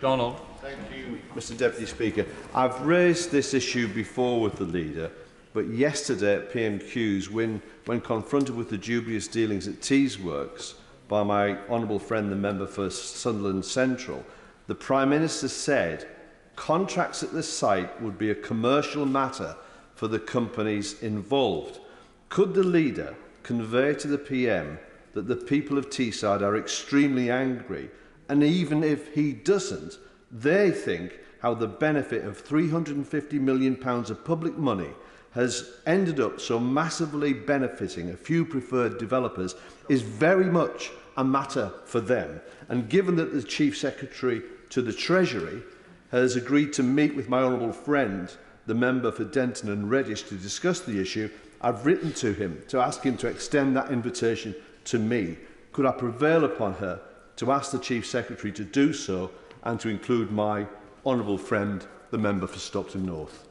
Donald. Thank you, Mr Deputy Speaker. I've raised this issue before with the leader, but yesterday at PMQs, when confronted with the dubious dealings at Teesworks by my honourable friend, the member for Sunderland Central, the Prime Minister said contracts at the site would be a commercial matter for the companies involved. Could the leader convey to the PM that the people of Teesside are extremely angry, and even if he doesn't, they think how the benefit of £350 million of public money has ended up so massively benefiting a few preferred developers is very much a matter for them. And given that the Chief Secretary to the Treasury has agreed to meet with my honourable friend, the member for Denton and Reddish, to discuss the issue, I've written to him to ask him to extend that invitation to me. Could I prevail upon her to ask the Chief Secretary to do so and to include my honourable friend, the member for Stockton North?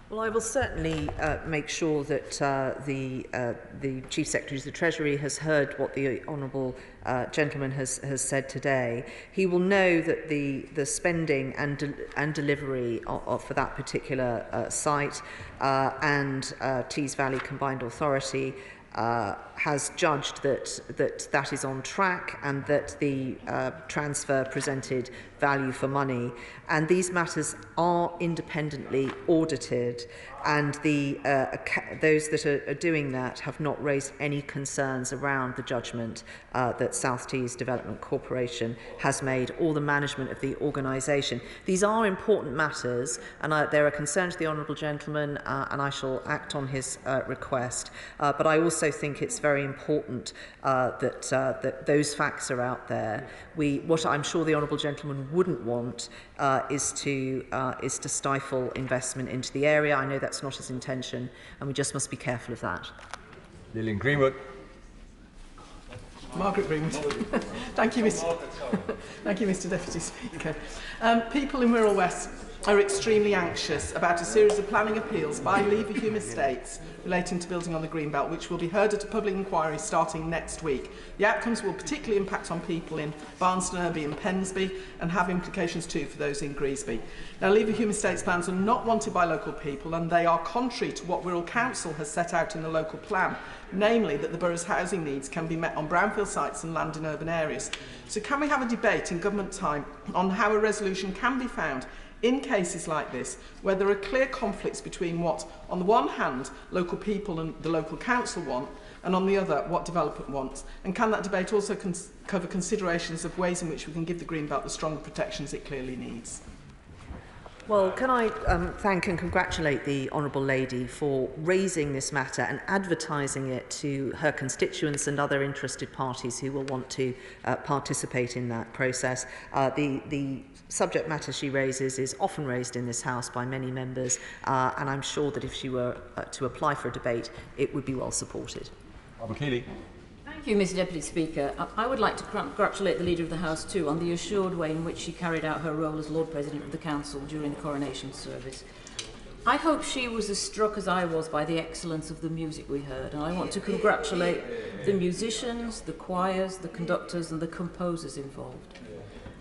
Well, I will certainly make sure that the Chief Secretary of the Treasury has heard what the Honourable Gentleman has said today. He will know that the spending and delivery for that particular site and Tees Valley Combined Authority has judged that is on track and that the transfer presented value for money, and these matters are independently audited, and those that are doing that have not raised any concerns around the judgment that South Tees Development Corporation has made or the management of the organisation. These are important matters, and they're a concern to the Honourable Gentleman, and I shall act on his request. But I also think it's very important that those facts are out there. What I'm sure the Honourable Gentleman wouldn't want is to stifle investment into the area. I know that's not his intention, and we just must be careful of that. Lillian Greenwood. Margaret Greenwood. Thank you, Mr Deputy Speaker. People in Wirral West are extremely anxious about a series of planning appeals by Leverhulme Estates relating to building on the Greenbelt, which will be heard at a public inquiry starting next week. The outcomes will particularly impact on people in Barnstone, Irby and Pensby, and have implications too for those in Greasby. Now, Leverhulme Estates plans are not wanted by local people, and they are contrary to what Wirral Council has set out in the local plan, namely that the borough's housing needs can be met on brownfield sites and land in urban areas. So can we have a debate in government time on how a resolution can be found in cases like this, where there are clear conflicts between what, on the one hand, local people and the local council want, and on the other, what development wants? And can that debate also cover considerations of ways in which we can give the Greenbelt the stronger protections it clearly needs? Well, can I thank and congratulate the Honourable Lady for raising this matter and advertising it to her constituents and other interested parties who will want to participate in that process. The subject matter she raises is often raised in this House by many members, and I'm sure that if she were to apply for a debate, it would be well supported. Robert Keeley. Thank you, Mr Deputy Speaker. I would like to congratulate the Leader of the House too on the assured way in which she carried out her role as Lord President of the Council during the coronation service. I hope she was as struck as I was by the excellence of the music we heard, and I want to congratulate the musicians, the choirs, the conductors and the composers involved.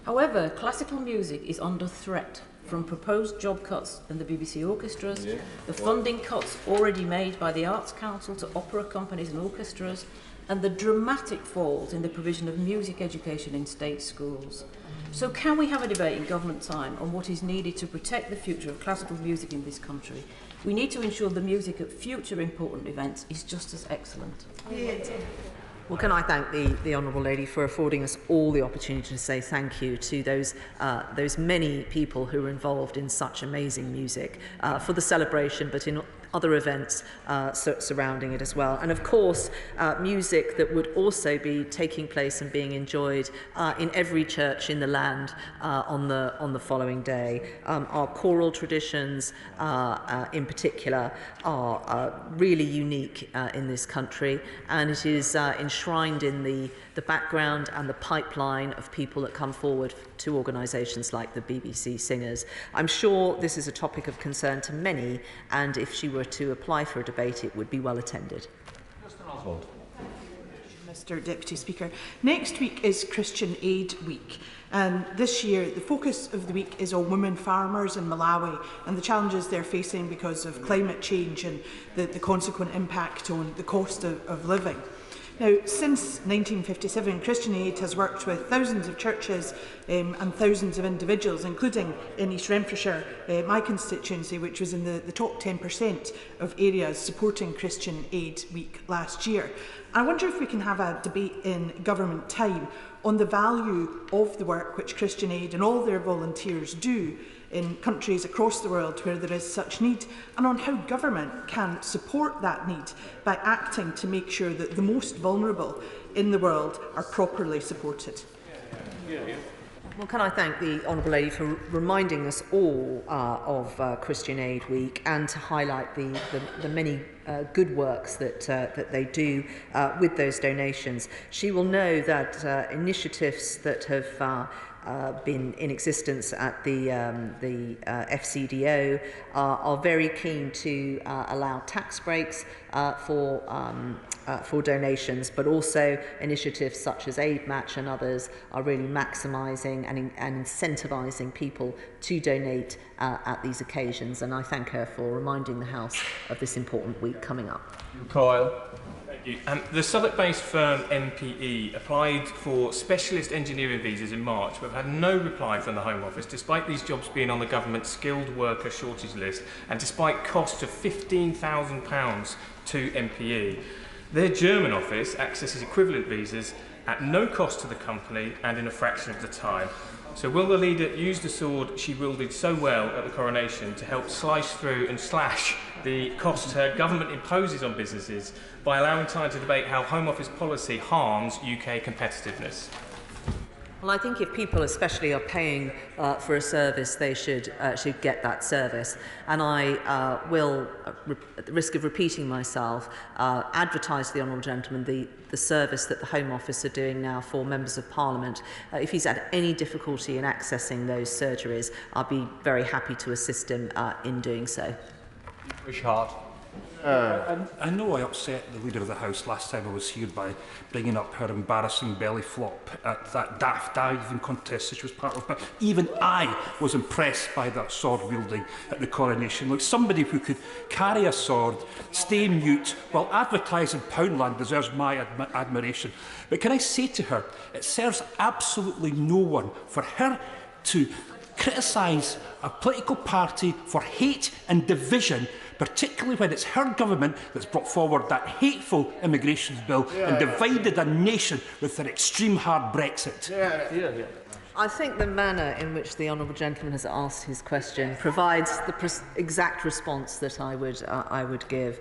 However, classical music is under threat from proposed job cuts in the BBC orchestras, the funding cuts already made by the Arts Council to opera companies and orchestras, and the dramatic falls in the provision of music education in state schools. So can we have a debate in government time on what is needed to protect the future of classical music in this country? We need to ensure the music at future important events is just as excellent. Well, can I thank the Honourable Lady for affording us all the opportunity to say thank you to those many people who were involved in such amazing music for the celebration, but in other events surrounding it as well. And of course, music that would also be taking place and being enjoyed in every church in the land on the following day. Our choral traditions in particular are really unique in this country, and it is enshrined in the background and the pipeline of people that come forward to organisations like the BBC Singers. I'm sure this is a topic of concern to many, and if she were to apply for a debate, it would be well attended. Mr Deputy Speaker. Next week is Christian Aid Week, and this year the focus of the week is on women farmers in Malawi and the challenges they're facing because of climate change and the consequent impact on the cost of living. Now, since 1957, Christian Aid has worked with thousands of churches and thousands of individuals, including in East Renfrewshire, my constituency, which was in the top 10% of areas supporting Christian Aid Week last year. I wonder if we can have a debate in government time on the value of the work which Christian Aid and all their volunteers do in countries across the world where there is such need, and on how government can support that need by acting to make sure that the most vulnerable in the world are properly supported. Well, can I thank the Honourable Lady for reminding us all of Christian Aid Week, and to highlight the many good works that they do with those donations. She will know that initiatives that have been in existence at the FCDO are very keen to allow tax breaks for donations, but also initiatives such as Aid Match and others are really maximising and incentivising people to donate at these occasions. And I thank her for reminding the House of this important week coming up. Coyle. The Southwark-based firm MPE applied for specialist engineering visas in March, but have had no reply from the Home Office, despite these jobs being on the government's skilled worker shortage list, and despite costs of £15,000 to MPE. Their German office accesses equivalent visas at no cost to the company and in a fraction of the time. So will the leader use the sword she wielded so well at the coronation to help slice through and slash the costs her government imposes on businesses by allowing time to debate how Home Office policy harms UK competitiveness? Well, I think if people especially are paying for a service, they should get that service. And I will, at the risk of repeating myself, advertise to the Honourable Gentleman the service that the Home Office are doing now for Members of Parliament. If he's had any difficulty in accessing those surgeries, I'll be very happy to assist him in doing so. Wishart. I know I upset the Leader of the House last time I was here by bringing up her embarrassing belly flop at that daft diving contest that she was part of, but even I was impressed by that sword wielding at the coronation. Like, somebody who could carry a sword, stay mute while advertising Poundland deserves my admiration. But can I say to her, it serves absolutely no one for her to criticise a political party for hate and division, particularly when it's her government that's brought forward that hateful immigration bill and divided a nation with their extreme hard Brexit. I think the manner in which the honourable gentleman has asked his question provides the exact response that I would give.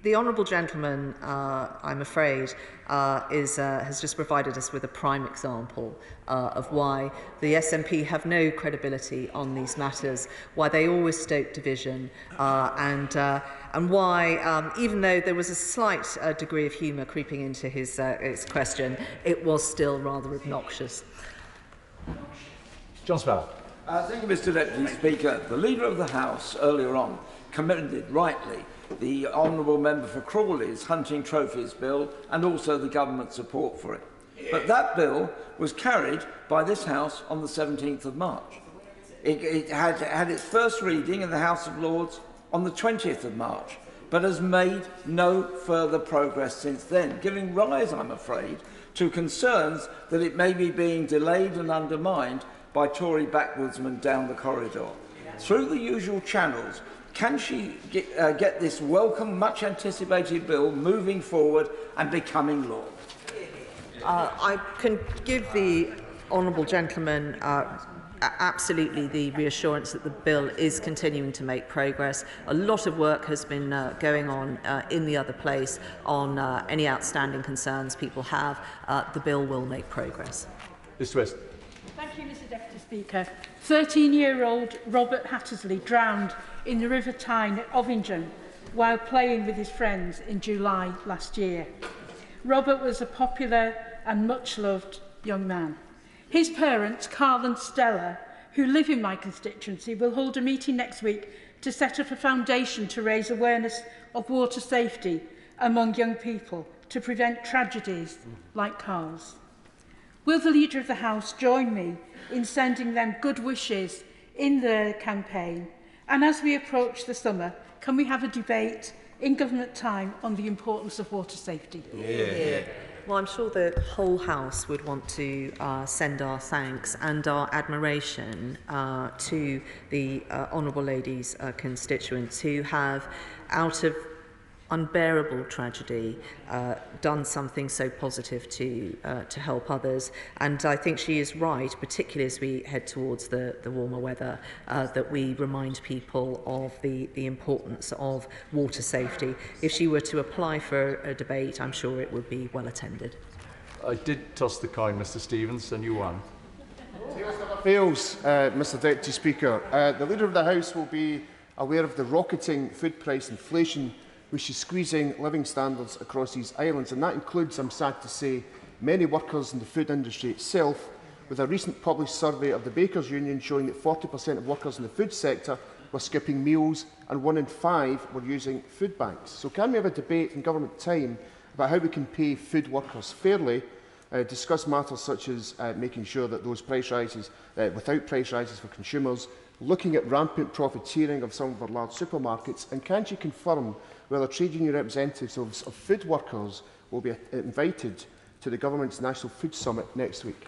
The honourable gentleman, I'm afraid, has just provided us with a prime example of why the SNP have no credibility on these matters, why they always stoke division, and why, even though there was a slight degree of humour creeping into his question, it was still rather obnoxious. John Sparrow. Thank you, Mr. Deputy Speaker. The Leader of the House earlier on commended rightly the Honourable Member for Crawley's Hunting Trophies Bill and also the government support for it. But that bill was carried by this House on the 17th of March. It had its first reading in the House of Lords on the 20th of March, but has made no further progress since then, giving rise, I'm afraid, to concerns that it may be being delayed and undermined by Tory backwoodsmen down the corridor. Through the usual channels, can she get this welcome, much-anticipated bill moving forward and becoming law? I can give the honourable gentleman absolutely the reassurance that the bill is continuing to make progress. A lot of work has been going on in the other place on any outstanding concerns people have. The bill will make progress. Mr. West. Thank you, Mr. Deputy Speaker. 13-year-old Robert Hattersley drowned in the River Tyne at Ovingen while playing with his friends in July last year. Robert was a popular and much-loved young man. His parents, Carl and Stella, who live in my constituency, will hold a meeting next week to set up a foundation to raise awareness of water safety among young people to prevent tragedies like Carl's. Will the Leader of the House join me in sending them good wishes in the campaign? And as we approach the summer, can we have a debate in government time on the importance of water safety? Yeah. Well, I'm sure the whole House would want to send our thanks and our admiration to the Honourable Lady's constituents who have, out of unbearable tragedy, done something so positive to help others. And I think she is right, particularly as we head towards the warmer weather, that we remind people of the importance of water safety. If she were to apply for a debate, I'm sure it would be well attended. I did toss the coin, Mr. Stevens, and you won. Fails, Mr. Deputy Speaker. The Leader of the House will be aware of the rocketing food price inflation which is squeezing living standards across these islands, and that includes, I'm sad to say, many workers in the food industry itself, with a recent published survey of the Bakers Union showing that 40% of workers in the food sector were skipping meals and 1 in 5 were using food banks. So can we have a debate in government time about how we can pay food workers fairly, discuss matters such as making sure that those price rises, without price rises for consumers, looking at rampant profiteering of some of our large supermarkets, and can she confirm whether trade union representatives of food workers will be invited to the Government's National Food Summit next week?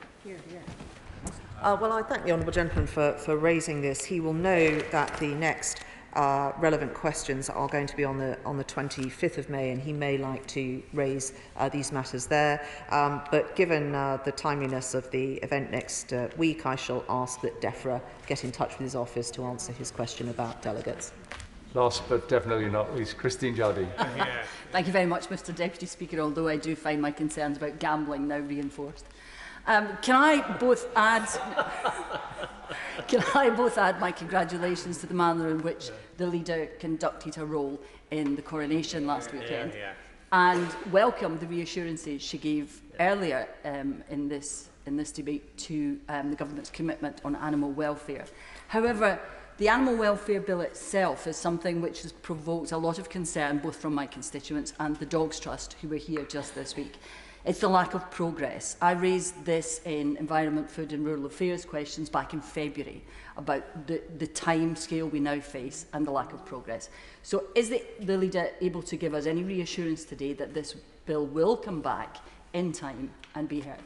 Well, I thank the honourable gentleman for raising this. He will know that the next relevant questions are going to be on the 25th of May, and he may like to raise these matters there. But given the timeliness of the event next week, I shall ask that DEFRA get in touch with his office to answer his question about delegates. Last but definitely not least, Christine Jardine. Thank you very much, Mr. Deputy Speaker, although I do find my concerns about gambling now reinforced. Can I both add my congratulations to the manner in which the Leader conducted her role in the coronation last weekend, and welcome the reassurances she gave earlier in this debate to the Government's commitment on animal welfare. However, the Animal Welfare Bill itself is something which has provoked a lot of concern both from my constituents and the Dogs Trust, who were here just this week. It's the lack of progress. I raised this in Environment, Food and Rural Affairs questions back in February about the time scale we now face and the lack of progress. So is the Leader able to give us any reassurance today that this bill will come back in time and be heard?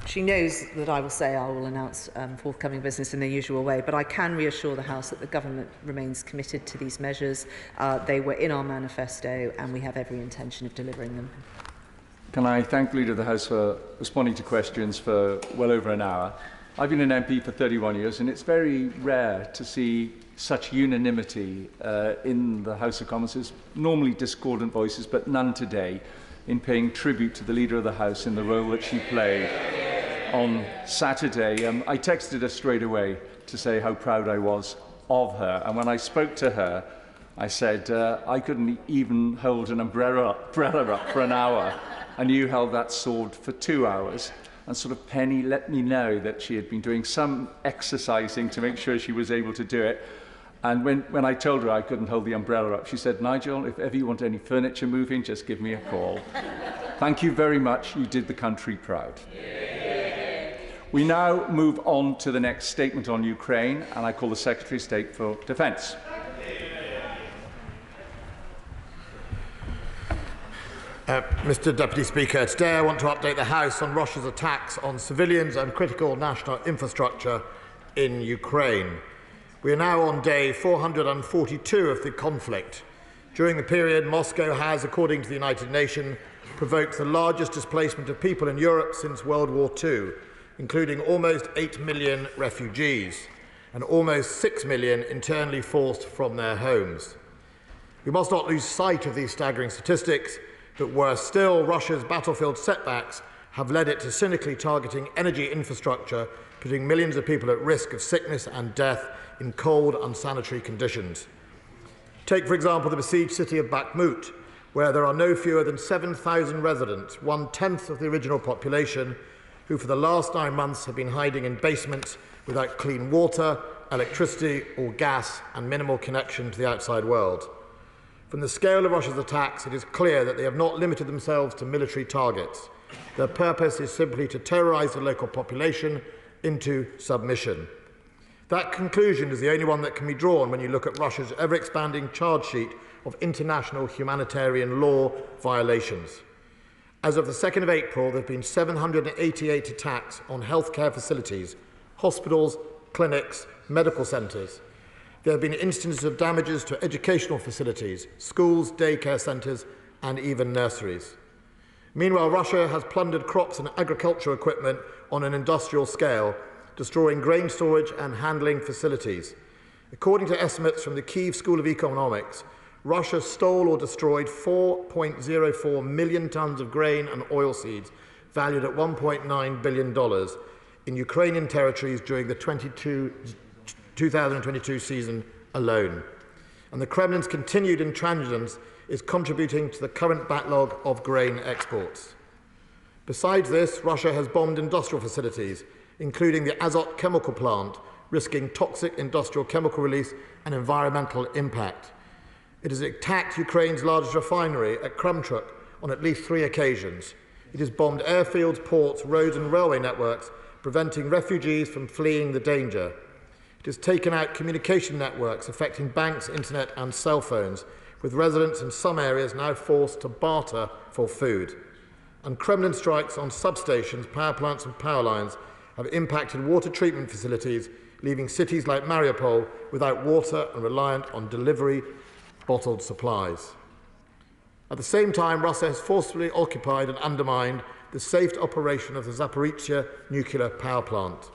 She knows that I will announce forthcoming business in the usual way, but I can reassure the House that the Government remains committed to these measures. They were in our manifesto and we have every intention of delivering them. Can I thank the Leader of the House for responding to questions for well over an hour? I've been an MP for 31 years, and it's very rare to see such unanimity in the House of Commons. There's normally discordant voices, but none today, in paying tribute to the Leader of the House in the role that she played on Saturday. I texted her straight away to say how proud I was of her, and when I spoke to her, I said, I couldn't even hold an umbrella up for an hour, and you held that sword for 2 hours. And sort of Penny let me know that she had been doing some exercising to make sure she was able to do it. And when I told her I couldn't hold the umbrella up, she said, Nigel, if ever you want any furniture moving, just give me a call. Thank you very much. You did the country proud. We now move on to the next statement on Ukraine, and I call the Secretary of State for Defence. Mr Deputy Speaker, today I want to update the House on Russia's attacks on civilians and critical national infrastructure in Ukraine. We are now on day 442 of the conflict. During the period, Moscow has, according to the United Nations, provoked the largest displacement of people in Europe since World War II, including almost 8 million refugees and almost 6 million internally forced from their homes. We must not lose sight of these staggering statistics, but worse still, Russia's battlefield setbacks have led it to cynically targeting energy infrastructure, putting millions of people at risk of sickness and death in cold, unsanitary conditions. Take, for example, the besieged city of Bakhmut, where there are no fewer than 7,000 residents, 1/10 of the original population, who for the last 9 months have been hiding in basements without clean water, electricity or gas, and minimal connection to the outside world. From the scale of Russia's attacks, it is clear that they have not limited themselves to military targets. Their purpose is simply to terrorise the local population into submission. That conclusion is the only one that can be drawn when you look at Russia's ever-expanding charge sheet of international humanitarian law violations. As of the 2nd of April, there have been 788 attacks on healthcare facilities, hospitals, clinics, medical centres. There have been instances of damages to educational facilities, schools, daycare centres, and even nurseries. Meanwhile, Russia has plundered crops and agricultural equipment on an industrial scale, destroying grain storage and handling facilities. According to estimates from the Kyiv School of Economics, Russia stole or destroyed 4.04 million tonnes of grain and oilseeds, valued at $1.9 billion, in Ukrainian territories during the 2022 season alone. And the Kremlin's continued intransigence is contributing to the current backlog of grain exports. Besides this, Russia has bombed industrial facilities, including the Azot chemical plant, risking toxic industrial chemical release and environmental impact. It has attacked Ukraine's largest refinery at Kremchuk on at least 3 occasions. It has bombed airfields, ports, roads and railway networks, preventing refugees from fleeing the danger. It has taken out communication networks affecting banks, internet and cell phones, with residents in some areas now forced to barter for food. And Kremlin strikes on substations, power plants and power lines have impacted water treatment facilities, leaving cities like Mariupol without water and reliant on delivery bottled supplies. At the same time, Russia has forcibly occupied and undermined the safe operation of the Zaporizhzhia nuclear power plant,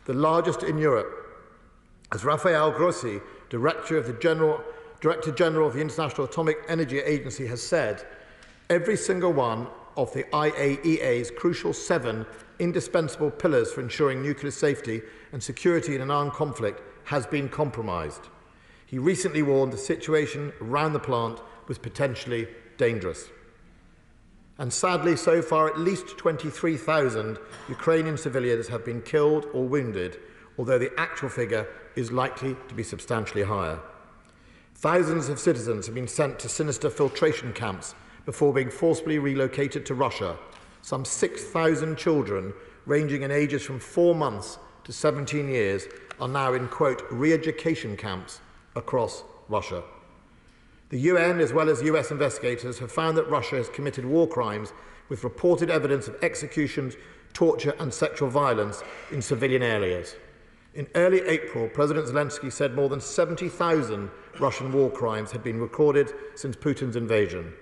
the largest in Europe. As Rafael Grossi, Director General of the International Atomic Energy Agency, has said, every single one of the IAEA's crucial 7 indispensable pillars for ensuring nuclear safety and security in an armed conflict has been compromised. He recently warned the situation around the plant was potentially dangerous. And sadly, so far, at least 23,000 Ukrainian civilians have been killed or wounded, although the actual figure is likely to be substantially higher. Thousands of citizens have been sent to sinister filtration camps before being forcibly relocated to Russia. Some 6,000 children, ranging in ages from 4 months to 17 years, are now in, quote, re-education camps across Russia. The UN, as well as US investigators, have found that Russia has committed war crimes with reported evidence of executions, torture and sexual violence in civilian areas. In early April, President Zelensky said more than 70,000 Russian war crimes had been recorded since Putin's invasion.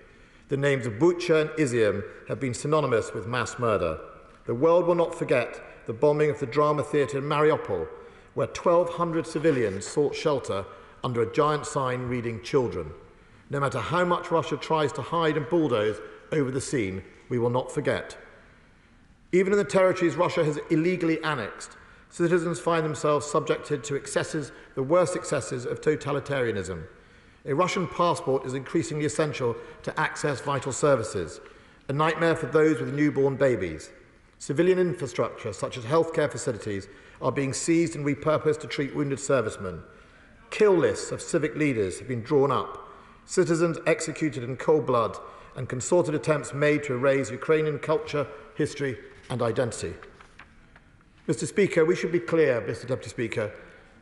The names of Bucha and Izium have been synonymous with mass murder. The world will not forget the bombing of the drama theatre in Mariupol, where 1,200 civilians sought shelter under a giant sign reading "Children." No matter how much Russia tries to hide and bulldoze over the scene, we will not forget. Even in the territories Russia has illegally annexed, citizens find themselves subjected to excesses, the worst excesses of totalitarianism. A Russian passport is increasingly essential to access vital services, a nightmare for those with newborn babies. Civilian infrastructure, such as healthcare facilities, are being seized and repurposed to treat wounded servicemen. Kill lists of civic leaders have been drawn up, citizens executed in cold blood, and concerted attempts made to erase Ukrainian culture, history, and identity. Mr. Speaker, we should be clear, Mr. Deputy Speaker,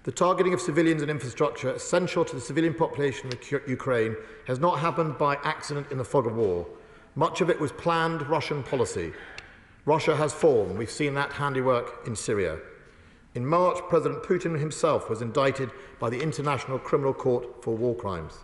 the targeting of civilians and infrastructure essential to the civilian population of Ukraine has not happened by accident in the fog of war. Much of it was planned Russian policy. Russia has fallen. We've seen that handiwork in Syria. In March, President Putin himself was indicted by the International Criminal Court for war crimes.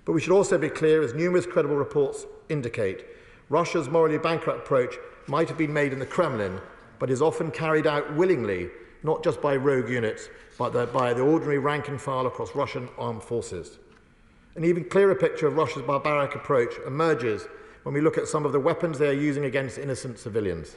But we should also be clear, as numerous credible reports indicate, Russia's morally bankrupt approach might have been made in the Kremlin, but is often carried out willingly, not just by rogue units, but by the ordinary rank and file across Russian armed forces. An even clearer picture of Russia's barbaric approach emerges when we look at some of the weapons they are using against innocent civilians.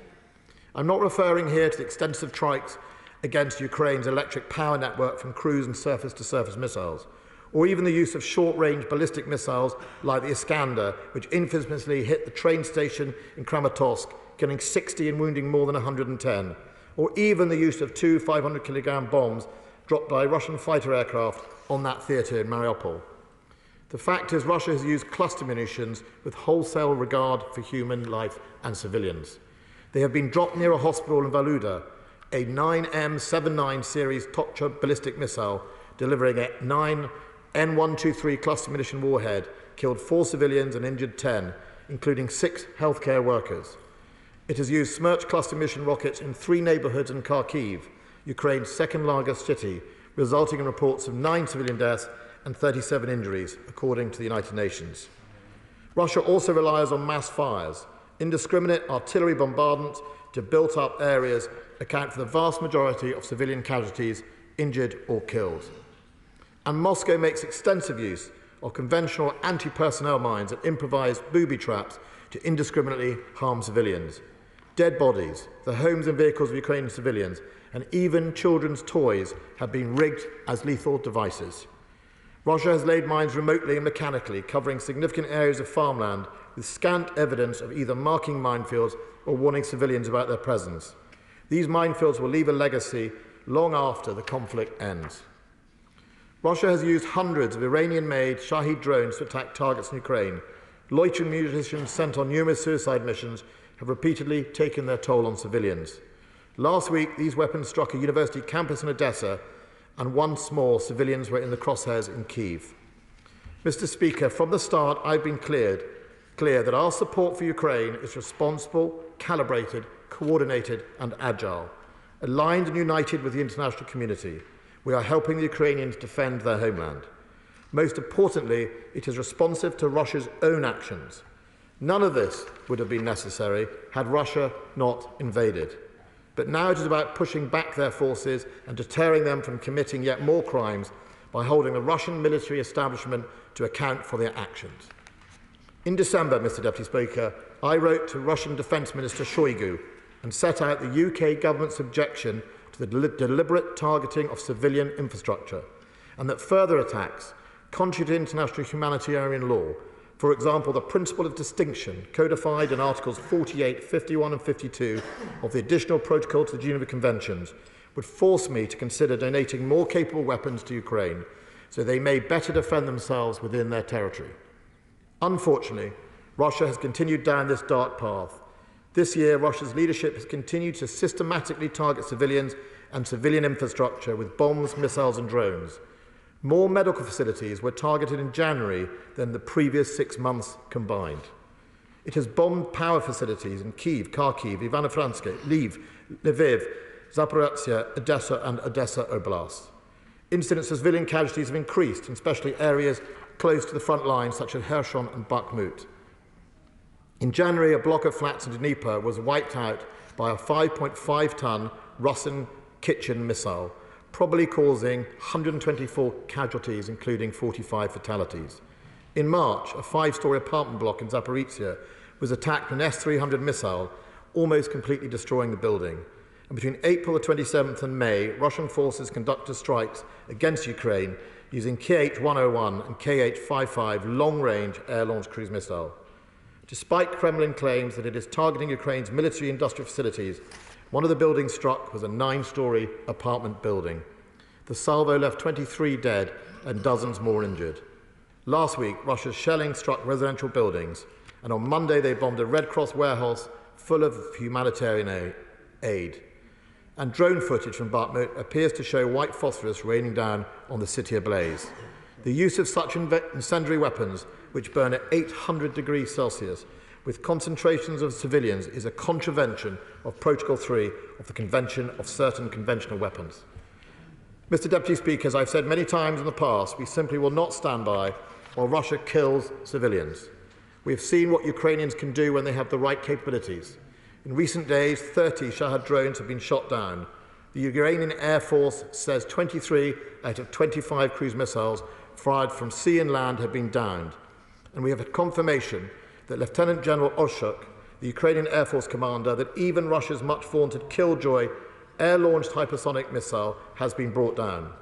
I'm not referring here to the extensive strikes against Ukraine's electric power network from cruise and surface-to-surface missiles, or even the use of short-range ballistic missiles like the Iskander, which infamously hit the train station in Kramatorsk, killing 60 and wounding more than 110, or even the use of 2 500-kilogram bombs dropped by Russian fighter aircraft on that theatre in Mariupol. The fact is, Russia has used cluster munitions with wholesale regard for human life and civilians. They have been dropped near a hospital in Valuda, a 9M79 series Tokcha ballistic missile delivering a 9 N123 cluster munition warhead killed 4 civilians and injured 10, including 6 healthcare workers. It has used Smerch cluster mission rockets in 3 neighbourhoods in Kharkiv, Ukraine's second-largest city, resulting in reports of 9 civilian deaths and 37 injuries, according to the United Nations. Russia also relies on mass fires. Indiscriminate artillery bombardment to built-up areas account for the vast majority of civilian casualties, injured or killed. And Moscow makes extensive use of conventional anti-personnel mines and improvised booby traps to indiscriminately harm civilians. Dead bodies, the homes and vehicles of Ukrainian civilians, and even children's toys have been rigged as lethal devices. Russia has laid mines remotely and mechanically, covering significant areas of farmland with scant evidence of either marking minefields or warning civilians about their presence. These minefields will leave a legacy long after the conflict ends. Russia has used hundreds of Iranian-made Shahid drones to attack targets in Ukraine. Loitering munitions sent on numerous suicide missions have repeatedly taken their toll on civilians. Last week, these weapons struck a university campus in Odessa, and once more, civilians were in the crosshairs in Kyiv. Mr. Speaker, from the start, I've been clear that our support for Ukraine is responsible, calibrated, coordinated, and agile, aligned and united with the international community. We are helping the Ukrainians defend their homeland. Most importantly, it is responsive to Russia's own actions. None of this would have been necessary had Russia not invaded. But now it is about pushing back their forces and deterring them from committing yet more crimes by holding the Russian military establishment to account for their actions. In December, Mr. Deputy Speaker, I wrote to Russian Defence Minister Shoigu and set out the UK government's objection to the deliberate targeting of civilian infrastructure, and that further attacks, contrary to international humanitarian law, for example, the principle of distinction codified in Articles 48, 51 and 52 of the Additional Protocol to the Geneva Conventions, would force me to consider donating more capable weapons to Ukraine so they may better defend themselves within their territory. Unfortunately, Russia has continued down this dark path. This year, Russia's leadership has continued to systematically target civilians and civilian infrastructure with bombs, missiles and drones. More medical facilities were targeted in January than the previous 6 months combined. It has bombed power facilities in Kyiv, Kharkiv, Ivano-Frankivsk, Lviv, Zaporizhzhia, Odessa and Odessa Oblast. Incidents of civilian casualties have increased, in especially areas close to the front lines such as Kherson and Bakhmut. In January, a block of flats in Dnieper was wiped out by a 5.5-ton Russian kitchen missile, probably causing 124 casualties, including 45 fatalities. In March, a 5-storey apartment block in Zaporizhia was attacked with an S-300 missile, almost completely destroying the building. And between April the 27th and May, Russian forces conducted strikes against Ukraine using Kh-101 and Kh-55 long-range air-launched cruise missile. Despite Kremlin claims that it is targeting Ukraine's military industrial facilities, one of the buildings struck was a 9-storey apartment building. The salvo left 23 dead and dozens more injured. Last week, Russia's shelling struck residential buildings, and on Monday they bombed a Red Cross warehouse full of humanitarian aid. And drone footage from Bakhmut appears to show white phosphorus raining down on the city ablaze. The use of such incendiary weapons, which burn at 800 degrees Celsius, with concentrations of civilians, is a contravention of Protocol 3 of the Convention of Certain Conventional Weapons. Mr. Deputy Speaker, as I've said many times in the past, we simply will not stand by while Russia kills civilians. We have seen what Ukrainians can do when they have the right capabilities. In recent days, 30 Shahed drones have been shot down. The Ukrainian Air Force says 23 out of 25 cruise missiles fired from sea and land have been downed. And we have had confirmation that Lieutenant General Oshchuk, the Ukrainian Air Force commander, that even Russia's much vaunted Killjoy air-launched hypersonic missile has been brought down.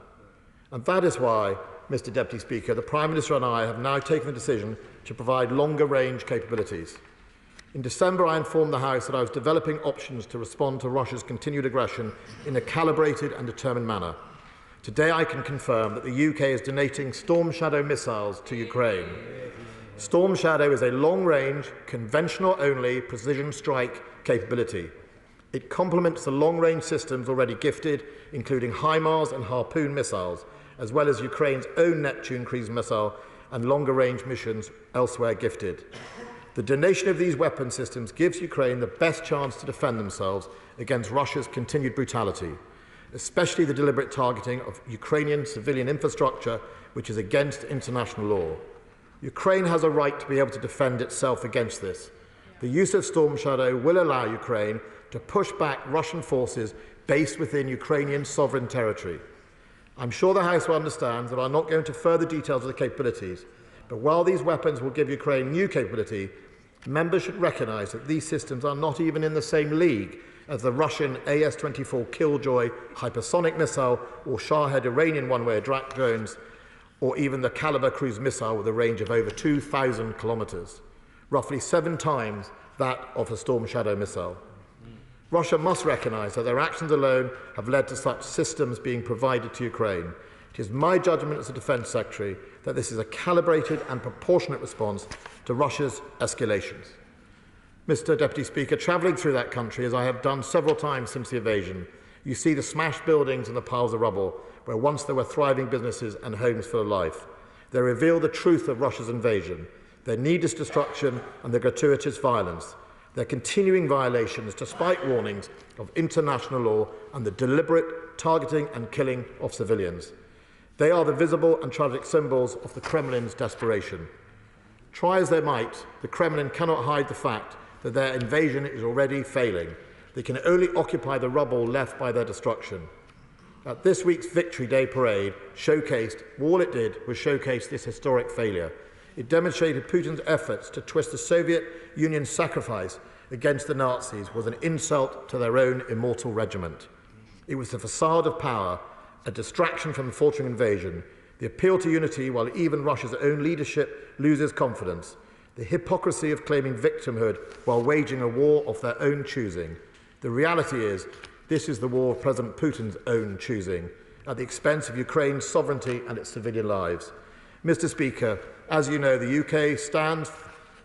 And that is why, Mr. Deputy Speaker, the Prime Minister and I have now taken the decision to provide longer-range capabilities. In December, I informed the House that I was developing options to respond to Russia's continued aggression in a calibrated and determined manner. Today, I can confirm that the UK is donating Storm Shadow missiles to Ukraine. Storm Shadow is a long-range, conventional-only precision strike capability. It complements the long-range systems already gifted, including HIMARS and Harpoon missiles, as well as Ukraine's own Neptune cruise missile and longer-range missions elsewhere gifted. The donation of these weapon systems gives Ukraine the best chance to defend themselves against Russia's continued brutality, especially the deliberate targeting of Ukrainian civilian infrastructure, which is against international law. Ukraine has a right to be able to defend itself against this. The use of Storm Shadow will allow Ukraine to push back Russian forces based within Ukrainian sovereign territory. I'm sure the House will understand that I'm not going into further details of the capabilities, but while these weapons will give Ukraine new capability, members should recognise that these systems are not even in the same league as the Russian AS-24 Killjoy hypersonic missile or Shahed Iranian one-way attack drones, or even the Caliber cruise missile with a range of over 2,000 kilometres, roughly 7 times that of a Storm Shadow missile. Russia must recognise that their actions alone have led to such systems being provided to Ukraine. It is my judgment as the Defence Secretary that this is a calibrated and proportionate response to Russia's escalations. Mr. Deputy Speaker, travelling through that country, as I have done several times since the invasion, you see the smashed buildings and the piles of rubble where once there were thriving businesses and homes full of life. They reveal the truth of Russia's invasion, their needless destruction and their gratuitous violence, their continuing violations despite warnings of international law and the deliberate targeting and killing of civilians. They are the visible and tragic symbols of the Kremlin's desperation. Try as they might, the Kremlin cannot hide the fact that their invasion is already failing. They can only occupy the rubble left by their destruction. At this week's Victory Day parade all it did was showcase this historic failure. It demonstrated Putin's efforts to twist the Soviet Union's sacrifice against the Nazis was an insult to their own immortal regiment. It was the facade of power, a distraction from the faltering invasion, the appeal to unity while even Russia's own leadership loses confidence, the hypocrisy of claiming victimhood while waging a war of their own choosing. The reality is, this is the war of President Putin's own choosing, at the expense of Ukraine's sovereignty and its civilian lives. Mr. Speaker, as you know, the UK stands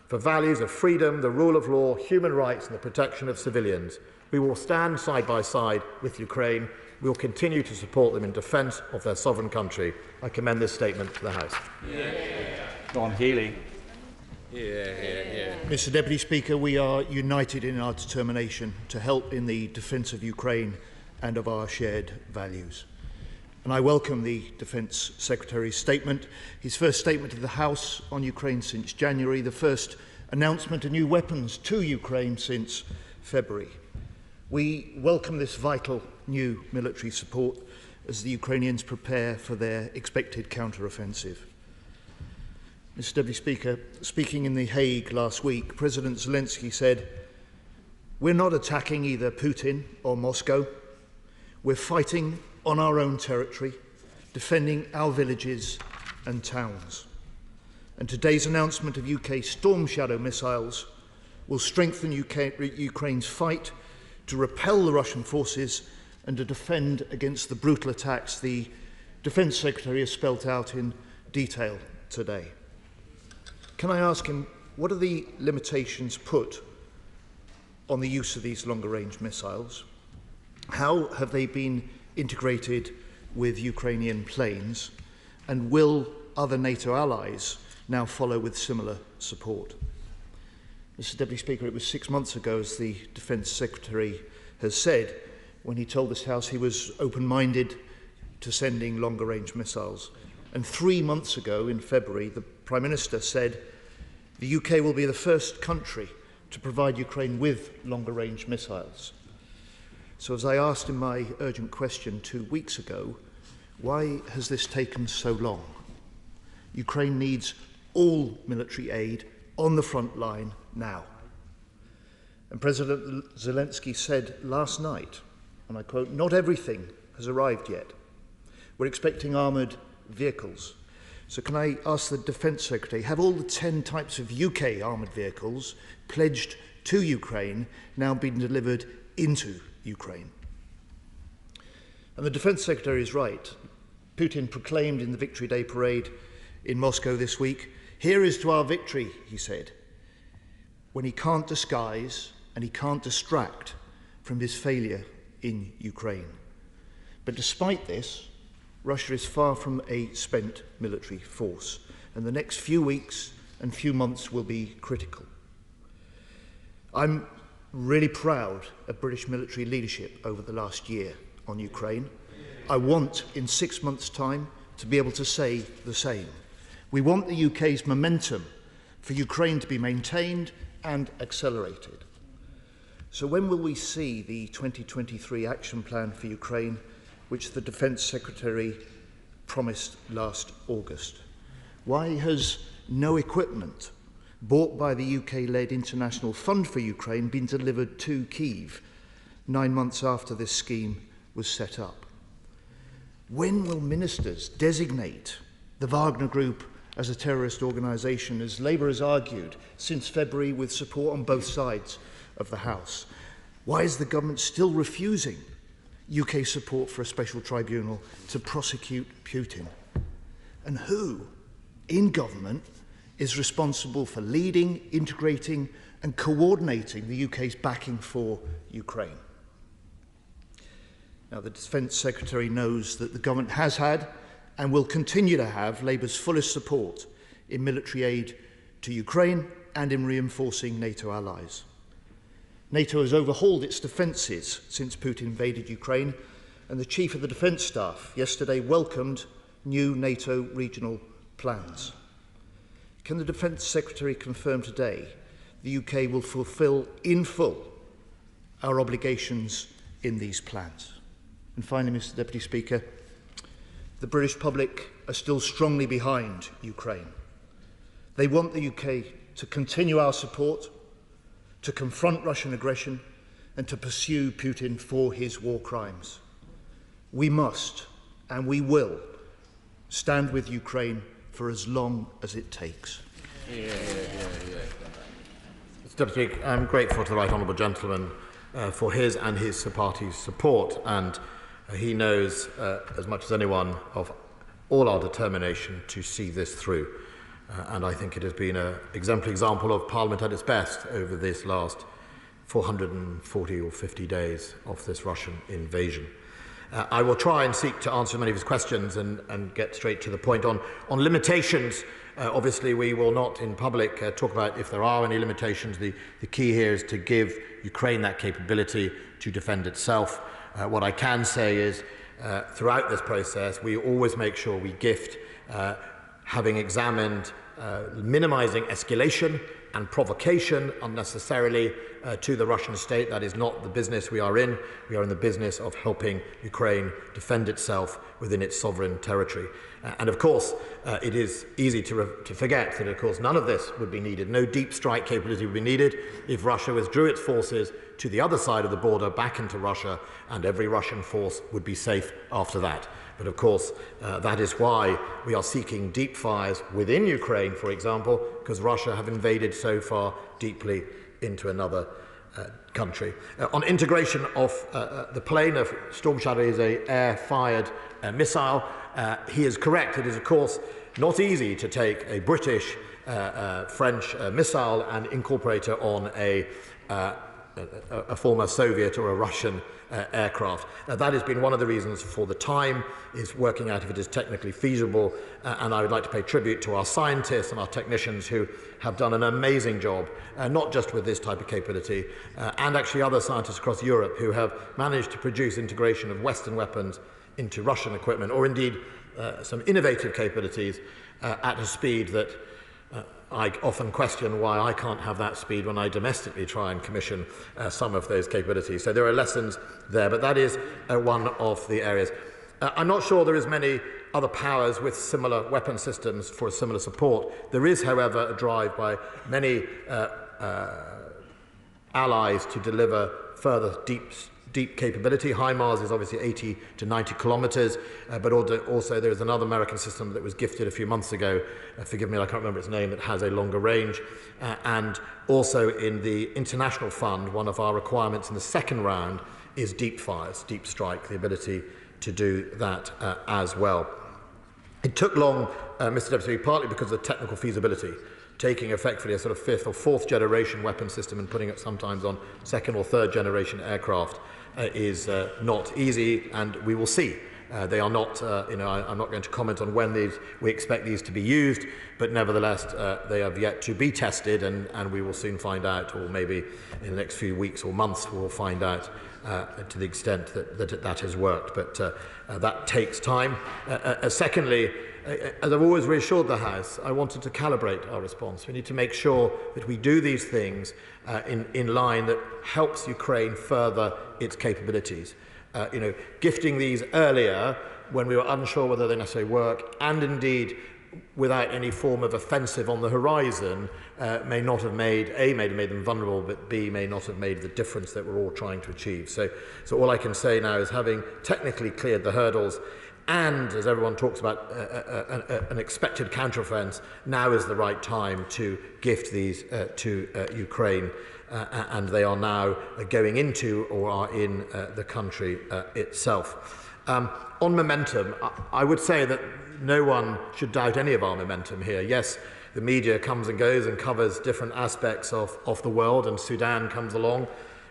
for values of freedom, the rule of law, human rights and the protection of civilians. We will stand side by side with Ukraine. We will continue to support them in defence of their sovereign country. I commend this statement to the House. Don Healy. Mr. Deputy Speaker, we are united in our determination to help in the defence of Ukraine and of our shared values. And I welcome the Defence Secretary's statement, his first statement to the House on Ukraine since January, the first announcement of new weapons to Ukraine since February. We welcome this vital new military support as the Ukrainians prepare for their expected counter-offensive. Mr. Deputy Speaker, speaking in The Hague last week, President Zelensky said, "We're not attacking either Putin or Moscow. We're fighting on our own territory, defending our villages and towns." And today's announcement of UK Storm Shadow missiles will strengthen Ukraine's fight to repel the Russian forces and to defend against the brutal attacks the Defence Secretary has spelt out in detail today. Can I ask him, what are the limitations put on the use of these longer-range missiles? How have they been integrated with Ukrainian planes? And will other NATO allies now follow with similar support? Mr. Deputy Speaker, it was 6 months ago, as the Defence Secretary has said, when he told this House he was open-minded to sending longer-range missiles. And 3 months ago, in February, the Prime Minister said the UK will be the first country to provide Ukraine with longer-range missiles. So as I asked in my urgent question 2 weeks ago, why has this taken so long? Ukraine needs all military aid on the front line now. And President Zelensky said last night, and I quote, "Not everything has arrived yet. We're expecting armoured vehicles." So can I ask the Defence Secretary, have all the 10 types of UK armoured vehicles pledged to Ukraine now been delivered into Ukraine? And the Defence Secretary is right. Putin proclaimed in the Victory Day parade in Moscow this week, "Here is to our victory," he said, when he can't disguise and he can't distract from his failure in Ukraine. But despite this, Russia is far from a spent military force, and the next few weeks and few months will be critical. I'm really proud of British military leadership over the last year on Ukraine. I want, in 6 months' time, to be able to say the same. We want the UK's momentum for Ukraine to be maintained and accelerated. So when will we see the 2023 action plan for Ukraine, which the Defence Secretary promised last August? Why has no equipment bought by the UK-led International Fund for Ukraine been delivered to Kyiv 9 months after this scheme was set up? When will ministers designate the Wagner Group as a terrorist organisation, as Labour has argued since February with support on both sides of the House? Why is the government still refusing UK support for a special tribunal to prosecute Putin? And who in government is responsible for leading, integrating and coordinating the UK's backing for Ukraine? Now, the Defence Secretary knows that the government has had and will continue to have Labour's fullest support in military aid to Ukraine and in reinforcing NATO allies. NATO has overhauled its defences since Putin invaded Ukraine, and the Chief of the Defence Staff yesterday welcomed new NATO regional plans. Can the Defence Secretary confirm today the UK will fulfil in full our obligations in these plans? And finally, Mr. Deputy Speaker, the British public are still strongly behind Ukraine. They want the UK to continue our support, to confront Russian aggression and to pursue Putin for his war crimes. We must and we will stand with Ukraine for as long as it takes. Mr. Deputy Speaker, I'm grateful to the Right Honourable Gentleman for his and his party's support, and he knows as much as anyone of all our determination to see this through. And I think it has been an exemplary example of Parliament at its best over this last 440 or 50 days of this Russian invasion. I will try and seek to answer many of his questions and get straight to the point. On limitations, obviously we will not in public talk about if there are any limitations. The key here is to give Ukraine that capability to defend itself. What I can say is throughout this process we always make sure we gift having examined minimising escalation and provocation unnecessarily to the Russian state. That is not the business we are in. We are in the business of helping Ukraine defend itself within its sovereign territory. And of course, it is easy to forget that, of course, none of this would be needed. No deep strike capability would be needed if Russia withdrew its forces to the other side of the border back into Russia, and every Russian force would be safe after that. But of course, that is why we are seeking deep fires within Ukraine, for example, because Russia have invaded so far deeply into another country. On integration of the plane, of Storm Shadow is an air-fired missile. He is correct. It is, of course, not easy to take a British, French missile and incorporate it on a former Soviet or a Russian aircraft. That has been one of the reasons for the time is working out if it is technically feasible, and I would like to pay tribute to our scientists and our technicians who have done an amazing job, not just with this type of capability, and actually other scientists across Europe who have managed to produce integration of Western weapons into Russian equipment, or indeed some innovative capabilities at a speed that I often question why I can't have that speed when I domestically try and commission some of those capabilities. So there are lessons there, but that is one of the areas. I'm not sure there is many other powers with similar weapon systems for similar support. There is, however, a drive by many allies to deliver further deep capability. HIMARS is obviously 80 to 90 kilometres, but also there is another American system that was gifted a few months ago, forgive me, I can't remember its name, that has a longer range. And also in the International Fund, one of our requirements in the second round is deep fires, deep strike, the ability to do that as well. It took long, Mr. Deputy, partly because of the technical feasibility. Taking effectively a sort of fifth or fourth generation weapon system and putting it sometimes on second or third generation aircraft is not easy, and we will see. They are not, I'm not going to comment on when we expect these to be used, but nevertheless they have yet to be tested, and we will soon find out, or maybe in the next few weeks or months we'll find out to the extent that has worked, but that takes time. Secondly, as I've always reassured the House, I wanted to calibrate our response. We need to make sure that we do these things in line that helps Ukraine further its capabilities. Gifting these earlier when we were unsure whether they necessarily work, and indeed without any form of offensive on the horizon, may not have made them vulnerable, but B, may not have made the difference that we're all trying to achieve. So all I can say now is, having technically cleared the hurdles, and as everyone talks about an expected counteroffence, now is the right time to gift these to Ukraine, and they are now going into or are in the country itself. On momentum, I would say that no one should doubt any of our momentum here. Yes, the media comes and goes and covers different aspects of the world, and Sudan comes along,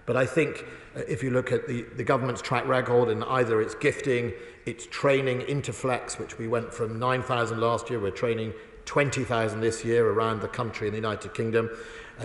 but I think if you look at the government's track record in either its gifting, its training, Interflex, which we went from 9,000 last year, we're training 20,000 this year around the country in the United Kingdom,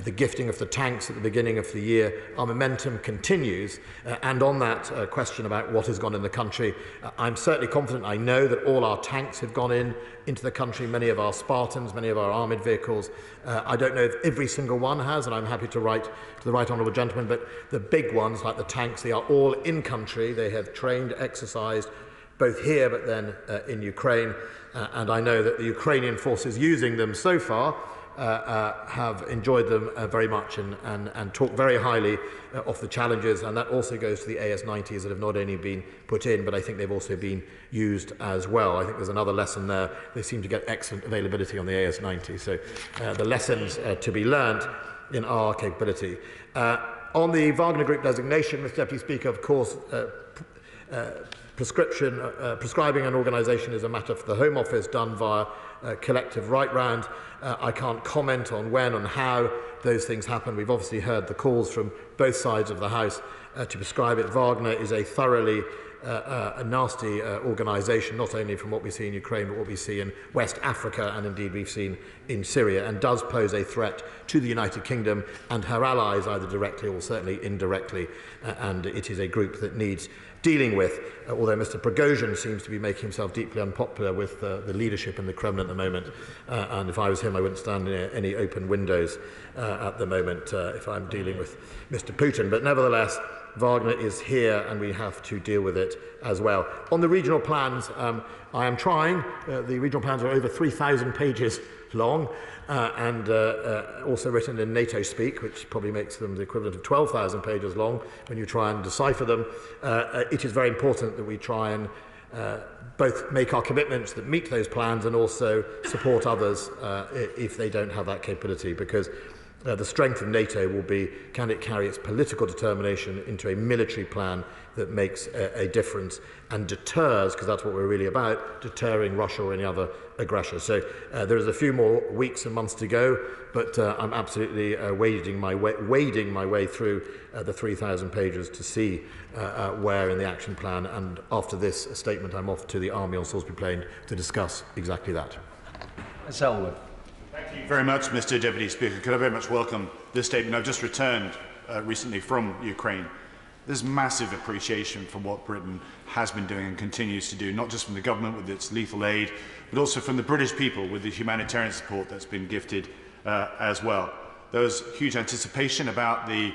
the gifting of the tanks at the beginning of the year, our momentum continues. And on that question about what has gone in the country, I'm certainly confident. I know that all our tanks have gone into the country, many of our Spartans, many of our armoured vehicles. I don't know if every single one has, and I'm happy to write to the Right Honourable Gentleman, but the big ones, like the tanks, they are all in country. They have trained, exercised, both here but then in Ukraine. And I know that the Ukrainian forces using them so far have enjoyed them very much and talk very highly of the challenges, and that also goes to the AS-90s that have not only been put in, but I think they've also been used as well. I think there's another lesson there. They seem to get excellent availability on the AS-90, so the lessons to be learned in our capability. On the Wagner Group designation, Mr. Deputy Speaker, of course, prescribing an organisation is a matter for the Home Office, done via collective right round. I can't comment on when and how those things happen. We've obviously heard the calls from both sides of the House to prescribe it. Wagner is a thoroughly a nasty organisation, not only from what we see in Ukraine, but what we see in West Africa, and indeed we've seen in Syria, and does pose a threat to the United Kingdom and her allies, either directly or certainly indirectly, and it is a group that needs dealing with, although Mr. Prigozhin seems to be making himself deeply unpopular with the leadership in the Kremlin at the moment, and if I was him, I wouldn't stand near any open windows at the moment if I'm dealing with Mr. Putin. But nevertheless, Wagner is here and we have to deal with it as well. On the regional plans, I am trying. The regional plans are over 3,000 pages long and also written in NATO speak, which probably makes them the equivalent of 12,000 pages long when you try and decipher them. It is very important that we try and both make our commitments that meet those plans and also support others if they don't have that capability, because the strength of NATO will be, can it carry its political determination into a military plan that makes a difference and deters, because that's what we're really about, deterring Russia or any other aggressor. So there is a few more weeks and months to go, but I'm absolutely wading my way through the 3,000 pages to see where in the action plan, and after this statement I'm off to the Army on Salisbury Plain to discuss exactly that. Selwood. Thank you very much, Mr. Deputy Speaker. Could I very much welcome this statement? I've just returned recently from Ukraine. There's massive appreciation for what Britain has been doing and continues to do, not just from the government with its lethal aid, but also from the British people with the humanitarian support that's been gifted as well. There was huge anticipation about the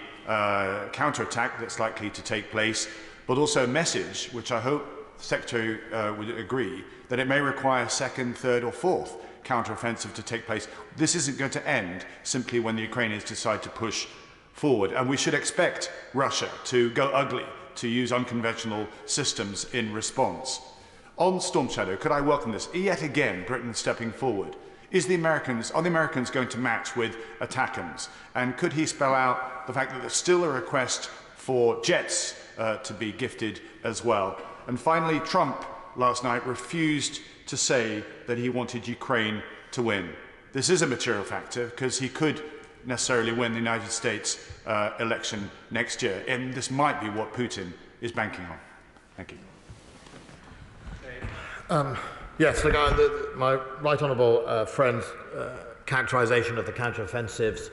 counterattack that's likely to take place, but also a message, which I hope the Secretary would agree, that it may require a second, third or fourth counteroffensive to take place. This isn't going to end simply when the Ukrainians decide to push forward, and we should expect Russia to go ugly, to use unconventional systems in response. On Storm Shadow, could I welcome this? Yet again, Britain stepping forward. Are the Americans going to match with ATACMS? And could he spell out the fact that there's still a request for jets to be gifted as well? And finally, Trump last night refused to say that he wanted Ukraine to win. This is a material factor because he could necessarily win the United States election next year, and this might be what Putin is banking on. Thank you. Yes, my right honourable friend's characterisation of the counteroffensives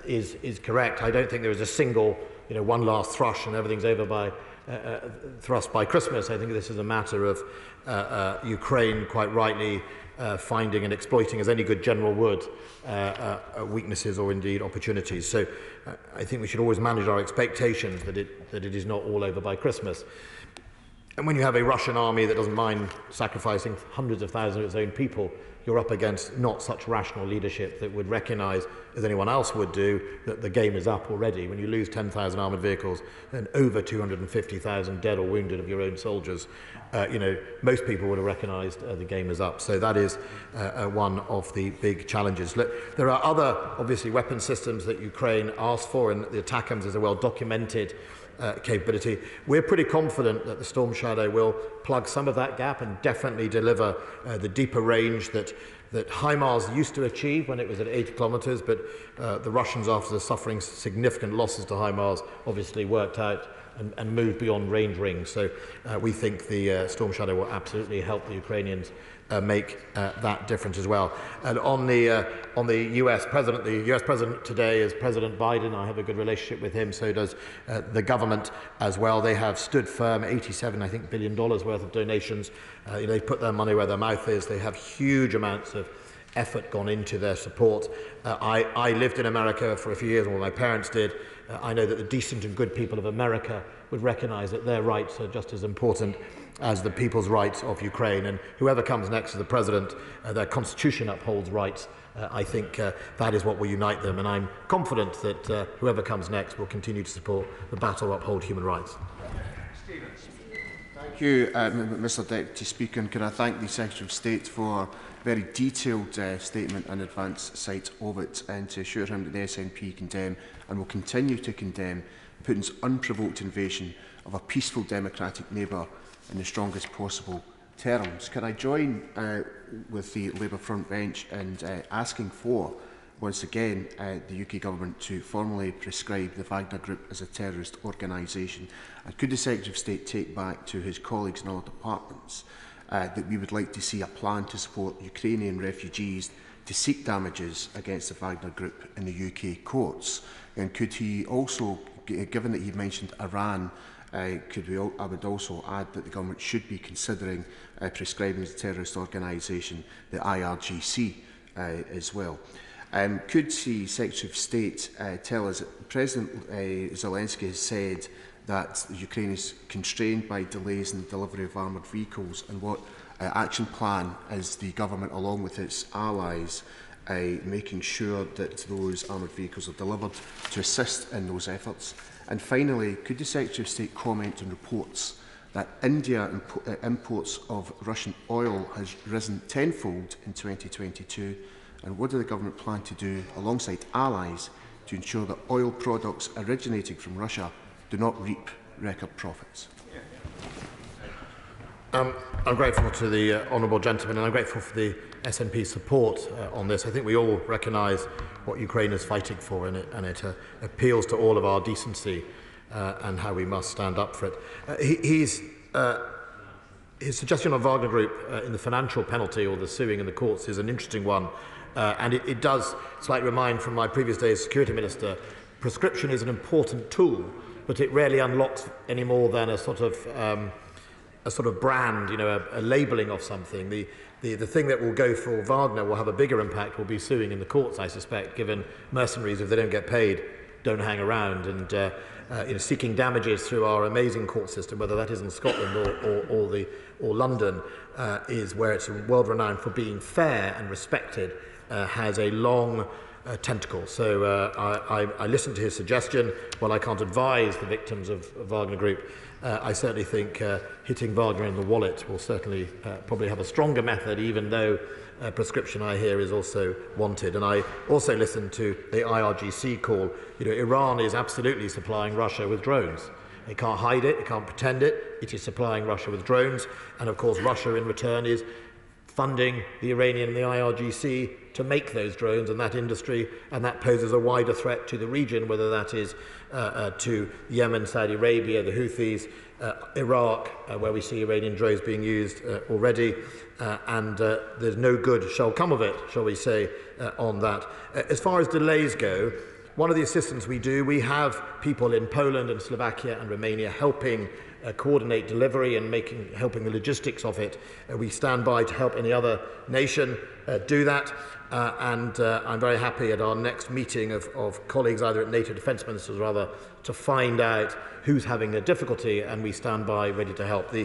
is correct. I don't think there is a single, one last thrush and everything's over by thrust by Christmas. I think this is a matter of Ukraine, quite rightly, finding and exploiting, as any good general would, weaknesses or indeed opportunities. So I think we should always manage our expectations that it is not all over by Christmas. And when you have a Russian army that doesn't mind sacrificing hundreds of thousands of its own people, you're up against not such rational leadership that would recognise, as anyone else would do, that the game is up already. When you lose 10,000 armoured vehicles and over 250,000 dead or wounded of your own soldiers, most people would have recognised the game is up. So that is one of the big challenges. Look, there are other, obviously, weapon systems that Ukraine asked for, and the ATACMS is a well-documented capability. We're pretty confident that the Storm Shadow will plug some of that gap and definitely deliver the deeper range that HIMARS used to achieve when it was at 80 kilometres, but the Russians, after suffering significant losses to HIMARS, obviously worked out and moved beyond range rings. So we think the Storm Shadow will absolutely help the Ukrainians make that difference as well. And on the US President today is President Biden. I have a good relationship with him, so does the government as well. They have stood firm, $87 billion worth of donations. They put their money where their mouth is. They have huge amounts of effort gone into their support. I lived in America for a few years, or my parents did. I know that the decent and good people of America would recognise that their rights are just as important as the people's rights of Ukraine, and whoever comes next to the president, their constitution upholds rights. I think that is what will unite them, and I'm confident that whoever comes next will continue to support the battle to uphold human rights. Thank you, Mr. Deputy Speaker, and can I thank the Secretary of State for a very detailed statement and advance sight of it, and to assure him that the SNP condemn and will continue to condemn Putin's unprovoked invasion of a peaceful democratic neighbour in the strongest possible terms. Can I join with the Labour front bench in asking for once again the UK Government to formally prescribe the Wagner Group as a terrorist organisation? And could the Secretary of State take back to his colleagues in all departments that we would like to see a plan to support Ukrainian refugees to seek damages against the Wagner Group in the UK courts? And could he also, given that he mentioned Iran, I would also add that the government should be considering prescribing as a terrorist organisation the IRGC as well. Could the Secretary of State tell us that President Zelensky has said that Ukraine is constrained by delays in the delivery of armoured vehicles, and what action plan is the government, along with its allies, making sure that those armoured vehicles are delivered to assist in those efforts? And finally, could the Secretary of State comment on reports that India imports of Russian oil has risen tenfold in 2022, and what does the government plan to do alongside allies to ensure that oil products originating from Russia do not reap record profits? I'm grateful to the honourable gentleman, and I'm grateful for the SNP support on this. I think we all recognise what Ukraine is fighting for, and it appeals to all of our decency and how we must stand up for it. His suggestion of Wagner Group in the financial penalty or the suing in the courts is an interesting one, and it does slightly remind from my previous days as Security Minister, prescription is an important tool, but it rarely unlocks any more than a sort of brand, a labelling of something. The thing that will go for Wagner will have a bigger impact will be suing in the courts, I suspect, given mercenaries, if they don't get paid, don't hang around, and seeking damages through our amazing court system, whether that is in Scotland or London, is where it's world-renowned for being fair and respected, has a long tentacle. So I listened to his suggestion. While I can't advise the victims of Wagner Group, I certainly think hitting Wagner in the wallet will certainly probably have a stronger method, even though prescription, I hear, is also wanted. And I also listened to the IRGC call. Iran is absolutely supplying Russia with drones. It can't hide it, it can't pretend it. It is supplying Russia with drones. And of course, Russia in return is funding the Iranian and the IRGC to make those drones and that industry, and that poses a wider threat to the region, whether that is to Yemen, Saudi Arabia, the Houthis, Iraq, where we see Iranian drones being used already, and there's no good shall come of it, shall we say, on that. As far as delays go, one of the assistance we do, we have people in Poland and Slovakia and Romania helping coordinate delivery and helping the logistics of it. We stand by to help any other nation do that, and I'm very happy at our next meeting of colleagues, either at NATO Defence Ministers or other, to find out who's having a difficulty, and we stand by ready to help.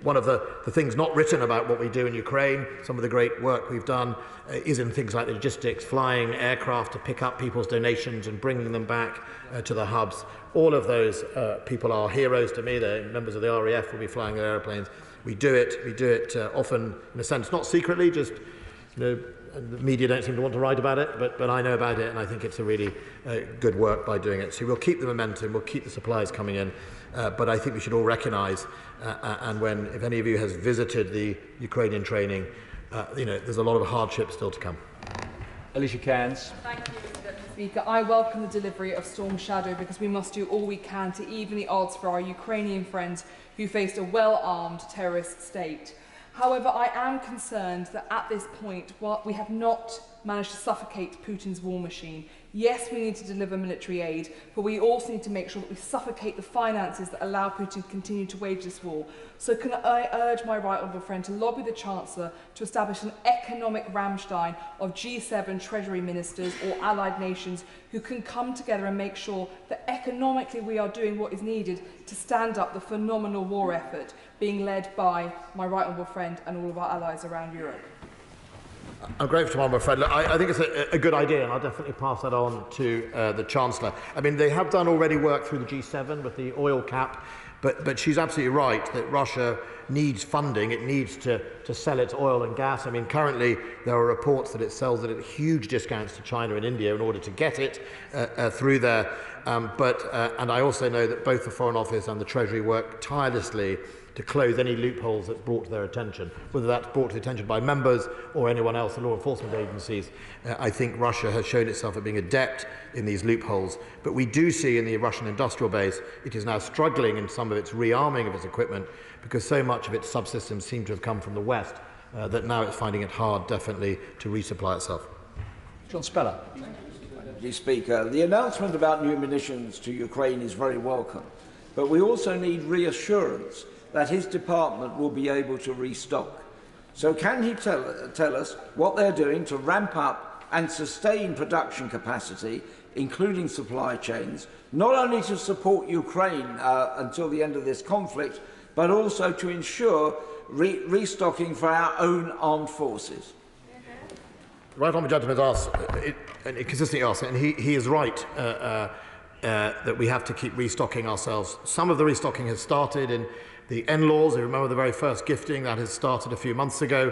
One of the things not written about what we do in Ukraine, some of the great work we've done, is in things like logistics, flying aircraft to pick up people's donations and bringing them back to the hubs. All of those people are heroes to me. They're members of the RAF, will be flying their airplanes. We do it often, in a sense, not secretly, just, the media don't seem to want to write about it, but I know about it, and I think it's a really good work by doing it. So we'll keep the momentum, we'll keep the supplies coming in, but I think we should all recognise, and if any of you has visited the Ukrainian training, there's a lot of hardship still to come. Alicia Cairns. Thank you, Mr. Deputy Speaker. I welcome the delivery of Storm Shadow because we must do all we can to even the odds for our Ukrainian friends who faced a well-armed terrorist state. However, I am concerned that at this point, while we have not managed to suffocate Putin's war machine, yes, we need to deliver military aid, but we also need to make sure that we suffocate the finances that allow Putin to continue to wage this war. So can I urge my right honourable friend to lobby the Chancellor to establish an economic Rammstein of G7 Treasury ministers or allied nations who can come together and make sure that economically we are doing what is needed to stand up the phenomenal war effort being led by my right honourable friend and all of our allies around Europe. I'm grateful to my honourable friend. I think it's a good idea, and I'll definitely pass that on to the Chancellor. I mean, they have done already work through the G7 with the oil cap, but she's absolutely right that Russia needs funding. It needs to sell its oil and gas. I mean, currently there are reports that it sells it at huge discounts to China and India in order to get it through there. And I also know that both the Foreign Office and the Treasury work tirelessly to close any loopholes that's brought to their attention, whether that's brought to the attention by members or anyone else, the law enforcement agencies. I think Russia has shown itself at being adept in these loopholes. But we do see in the Russian industrial base, it is now struggling in some of its rearming of its equipment because so much of its subsystems seem to have come from the West that now it's finding it hard, definitely, to resupply itself. John Speller. Thank you, Speaker. The announcement about new munitions to Ukraine is very welcome, but we also need reassurance that his department will be able to restock. So can he tell us what they're doing to ramp up and sustain production capacity, including supply chains, not only to support Ukraine until the end of this conflict, but also to ensure restocking for our own armed forces? The right honourable gentleman has asked, and consistently asks, and he is right that we have to keep restocking ourselves. Some of the restocking has started in the NLAWs. You remember the very first gifting that has started a few months ago.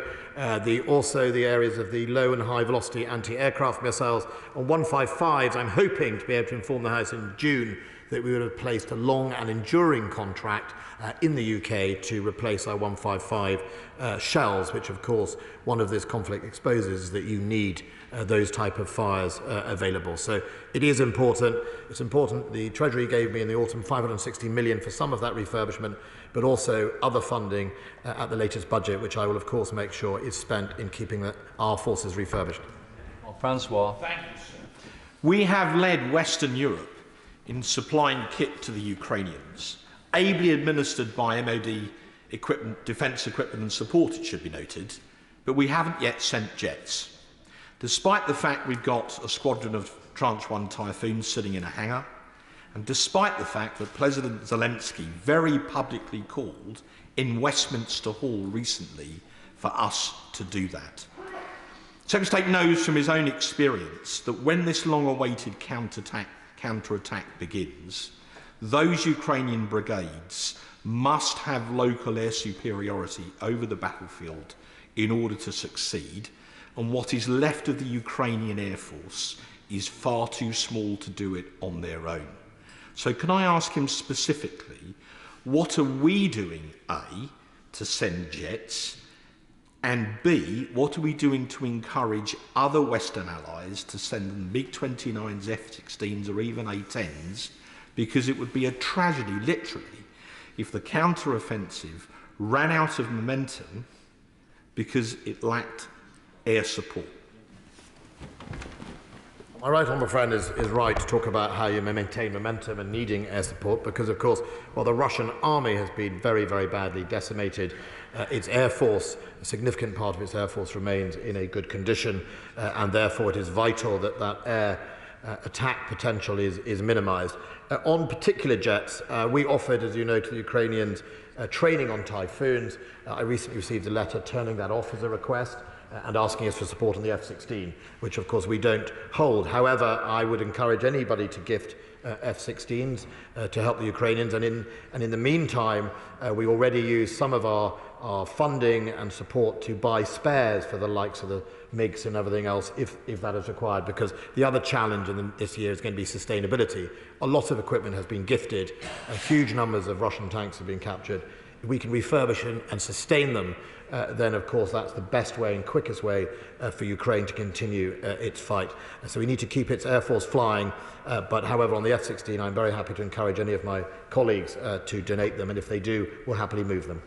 Also the areas of the low and high velocity anti-aircraft missiles. On 155s, I'm hoping to be able to inform the House in June that we would have placed a long and enduring contract in the UK to replace our 155 shells, which of course one of this conflict exposes is that you need those type of fires available. So it is important. It's important. The Treasury gave me in the autumn 560 million for some of that refurbishment, but also other funding at the latest budget, which I will of course make sure is spent in keeping our forces refurbished. Well, Francois. Thank you, sir. We have led Western Europe in supplying kit to the Ukrainians, ably administered by MOD equipment, defence equipment and support, it should be noted, but we haven't yet sent jets. Despite the fact we've got a squadron of Tranche 1 Typhoons sitting in a hangar, and despite the fact that President Zelensky very publicly called in Westminster Hall recently for us to do that. Secretary of State knows from his own experience that when this long-awaited counterattack begins, those Ukrainian brigades must have local air superiority over the battlefield in order to succeed, and what is left of the Ukrainian Air Force is far too small to do it on their own. So can I ask him specifically, what are we doing, A, to send jets, and B, what are we doing to encourage other Western allies to send them MiG-29s, F-16s or even A-10s, because it would be a tragedy, literally, if the counter-offensive ran out of momentum because it lacked air support. My right honourable friend is right to talk about how you may maintain momentum and needing air support because, of course, while the Russian army has been very, very badly decimated, its air force, a significant part of its air force remains in a good condition, and therefore it is vital that that air attack potential is minimised. On particular jets, we offered, as you know, to the Ukrainians training on Typhoons. I recently received a letter turning that off as a request and asking us for support on the F-16, which of course we don't hold. However, I would encourage anybody to gift F-16s to help the Ukrainians, and in the meantime, we already use some of our funding and support to buy spares for the likes of the MiGs and everything else if that is required, because the other challenge this year is going to be sustainability. A lot of equipment has been gifted, huge numbers of Russian tanks have been captured. If we can refurbish and sustain them, then of course that's the best way and quickest way for Ukraine to continue its fight. So we need to keep its air force flying, but however on the F-16 I'm very happy to encourage any of my colleagues to donate them, and if they do, we'll happily move them.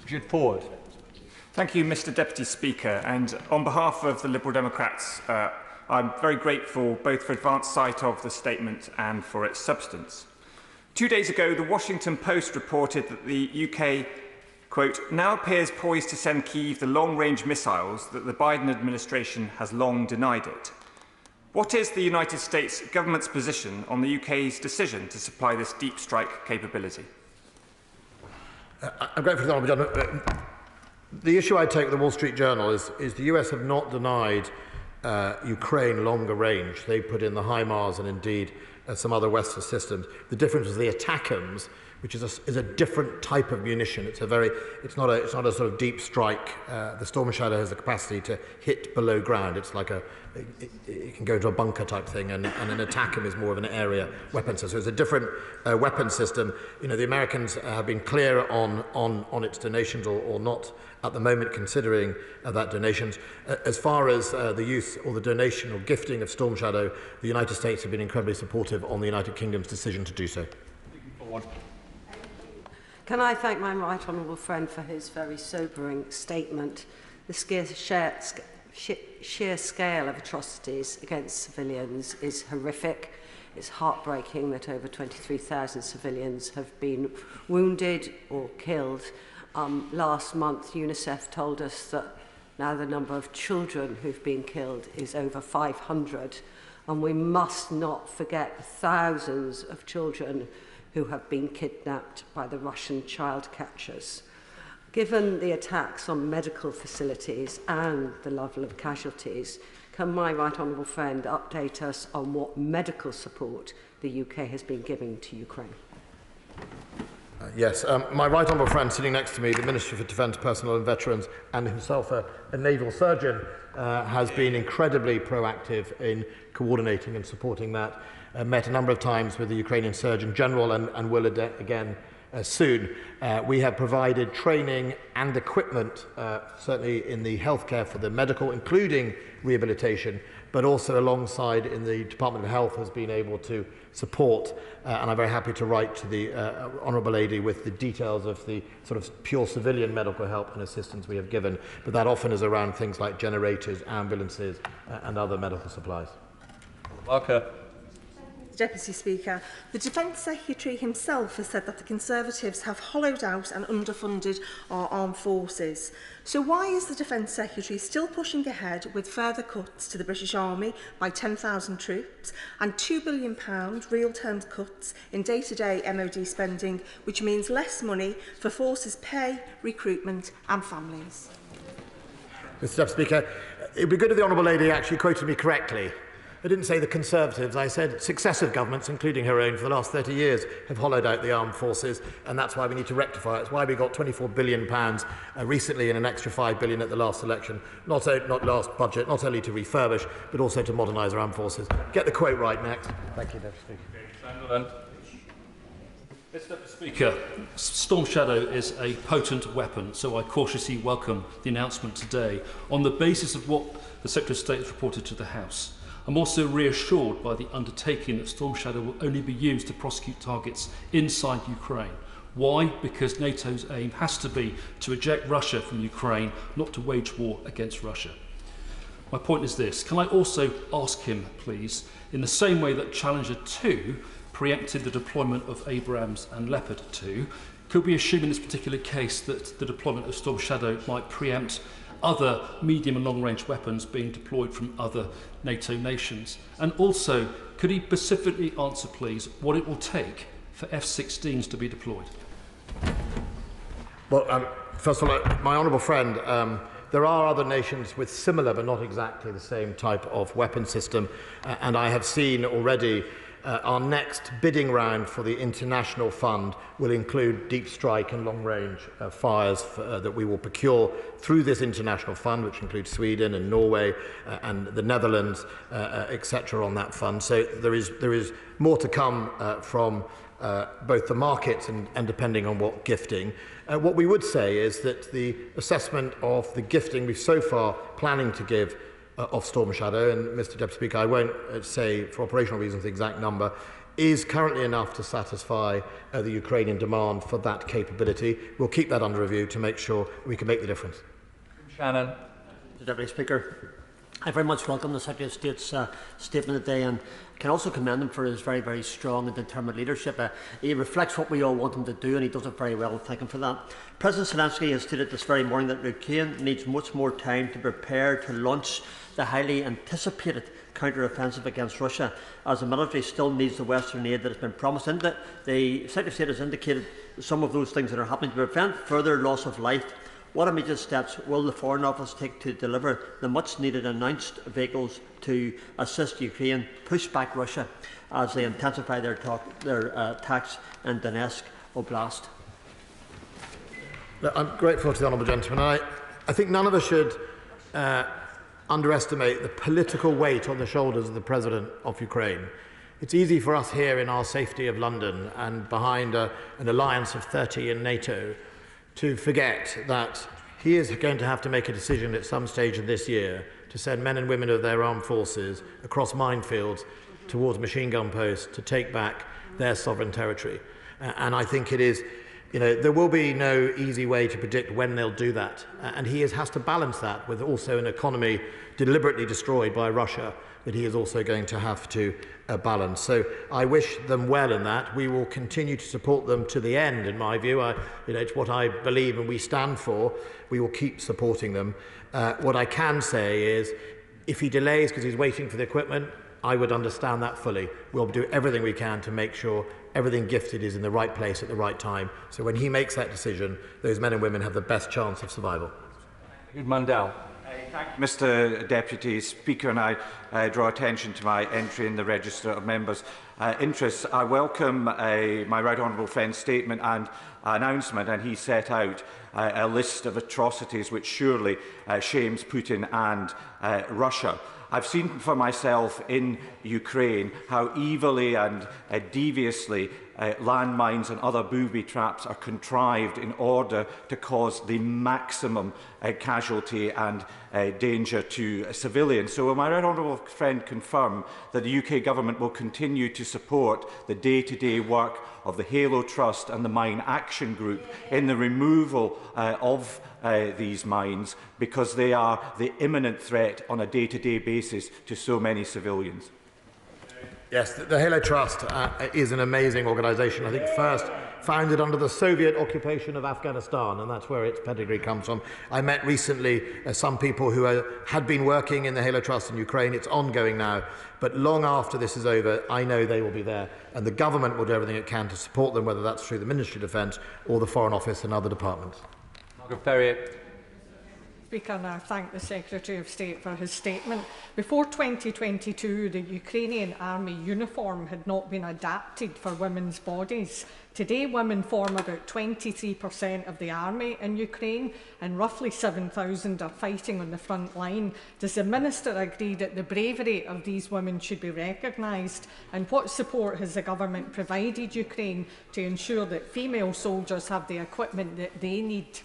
Richard Ford. Thank you, Mr Deputy Speaker, and on behalf of the Liberal Democrats, I'm very grateful both for advance sight of the statement and for its substance. 2 days ago, the Washington Post reported that the UK, quote, now appears poised to send Kyiv the long-range missiles that the Biden administration has long denied it. What is the United States government's position on the UK's decision to supply this deep strike capability? I'm grateful to the Honourable Gentleman. The issue I take with the Wall Street Journal is the US have not denied Ukraine longer range. They put in the HIMARS and indeed some other Western systems. The difference is the ATACMS, which is a different type of munition. It's not a sort of deep strike. The Storm Shadow has the capacity to hit below ground. It's like it can go into a bunker type thing, and an ATACMS is more of an area weapon system. So it's a different weapon system. You know, the Americans have been clear on its donations, or not at the moment considering that donations. As far as the use or the donation or gifting of Storm Shadow, the United States have been incredibly supportive on the United Kingdom's decision to do so. Can I thank my right honourable friend for his very sobering statement? The sheer scale of atrocities against civilians is horrific. It's heartbreaking that over 23,000 civilians have been wounded or killed. Last month, UNICEF told us that now the number of children who've been killed is over 500, and we must not forget the thousands of children who have been kidnapped by the Russian child catchers. Given the attacks on medical facilities and the level of casualties, can my right honourable friend update us on what medical support the UK has been giving to Ukraine? Yes, my right honourable friend sitting next to me, the Minister for Defence, Personnel and Veterans, and himself a naval surgeon, has been incredibly proactive in coordinating and supporting that. Met a number of times with the Ukrainian Surgeon General and will again soon. We have provided training and equipment, certainly in the healthcare for the medical, including rehabilitation, but also alongside in the Department of Health has been able to support, and I'm very happy to write to the Honourable Lady with the details of the sort of pure civilian medical help and assistance we have given, but that often is around things like generators, ambulances and other medical supplies. Barker. Deputy Speaker, the Defence Secretary himself has said that the Conservatives have hollowed out and underfunded our armed forces. So why is the Defence Secretary still pushing ahead with further cuts to the British Army by 10,000 troops and £2 billion real terms cuts in day-to-day MOD spending, which means less money for forces' pay, recruitment and families? Mr. Deputy Speaker, it would be good if the Honourable Lady actually quoted me correctly. I didn't say the Conservatives, I said successive governments, including her own, for the last 30 years have hollowed out the armed forces, and that's why we need to rectify it. It's why we got £24 billion recently and an extra £5 billion at the last election, not last budget, not only to refurbish, but also to modernise our armed forces. Get the quote right next. Thank you, Deputy Speaker. Mr. Deputy Speaker, Storm Shadow is a potent weapon, so I cautiously welcome the announcement today on the basis of what the Secretary of State has reported to the House. I'm also reassured by the undertaking that Storm Shadow will only be used to prosecute targets inside Ukraine. Why? Because NATO's aim has to be to eject Russia from Ukraine, not to wage war against Russia. My point is this: can I also ask him, please, in the same way that Challenger 2 preempted the deployment of Abrams and Leopard 2, could we assume in this particular case that the deployment of Storm Shadow might preempt other medium and long-range weapons being deployed from other NATO nations? And also, could he specifically answer, please, what it will take for F-16s to be deployed? Well, first of all, my honourable friend, there are other nations with similar but not exactly the same type of weapon system, and I have seen already our next bidding round for the international fund will include deep strike and long-range fires that we will procure through this international fund, which includes Sweden and Norway and the Netherlands, etc. on that fund. So there is more to come from both the markets and depending on what gifting. What we would say is that the assessment of the gifting we've so far planning to give of Storm Shadow, and Mr. Deputy Speaker, I won't say for operational reasons the exact number, is currently enough to satisfy the Ukrainian demand for that capability. We'll keep that under review to make sure we can make the difference. Shannon. Mr. Deputy Speaker, I very much welcome the Secretary of State's statement today, and can also commend him for his very, very strong and determined leadership. He reflects what we all want him to do, and he does it very well. Thank him for that. President Zelensky has stated this very morning that Ukraine needs much more time to prepare to launch the highly anticipated counter-offensive against Russia, as the military still needs the Western aid that has been promised. And the Secretary of State has indicated some of those things that are happening to prevent further loss of life. What immediate steps will the Foreign Office take to deliver the much-needed announced vehicles to assist Ukraine push back Russia as they intensify their attacks in Donetsk? Oblast. Look, I'm grateful to the honourable gentleman. I think none of us should underestimate the political weight on the shoulders of the President of Ukraine. It's easy for us here in our safety of London and behind an alliance of 30 in NATO to forget that he is going to have to make a decision at some stage of this year to send men and women of their armed forces across minefields towards machine gun posts to take back their sovereign territory. And I think it is, there will be no easy way to predict when they'll do that. And he has to balance that with also an economy deliberately destroyed by Russia that he is also going to have to balance. So I wish them well in that. We will continue to support them to the end, in my view. It's what I believe and we stand for. We will keep supporting them. What I can say is, if he delays because he's waiting for the equipment, I would understand that fully. We'll do everything we can to make sure everything gifted is in the right place at the right time. So when he makes that decision, those men and women have the best chance of survival. Mandel. Thank you, Mr Deputy Speaker, and I draw attention to my entry in the Register of Members' interests. I welcome my right honourable friend's statement and announcement, and he set out a list of atrocities which surely shames Putin and Russia. I've seen for myself in Ukraine how evilly and deviously landmines and other booby traps are contrived in order to cause the maximum casualty and danger to civilians. So will my right honourable friend confirm that the UK Government will continue to support the day-to-day work of the Halo Trust and the Mine Action Group in the removal of these mines, because they are the imminent threat on a day-to-day basis to so many civilians? Yes, the Halo Trust is an amazing organisation. I think first founded under the Soviet occupation of Afghanistan, and that's where its pedigree comes from. I met recently some people who had been working in the Halo Trust in Ukraine. It's ongoing now, but long after this is over, I know they will be there, and the government will do everything it can to support them, whether that's through the Ministry of Defence or the Foreign Office and other departments. Margaret Ferrier. Speaker, and I thank the Secretary of State for his statement. Before 2022, the Ukrainian army uniform had not been adapted for women's bodies. Today, women form about 23% of the army in Ukraine, and roughly 7,000 are fighting on the front line. Does the Minister agree that the bravery of these women should be recognised? And what support has the Government provided Ukraine to ensure that female soldiers have the equipment that they need?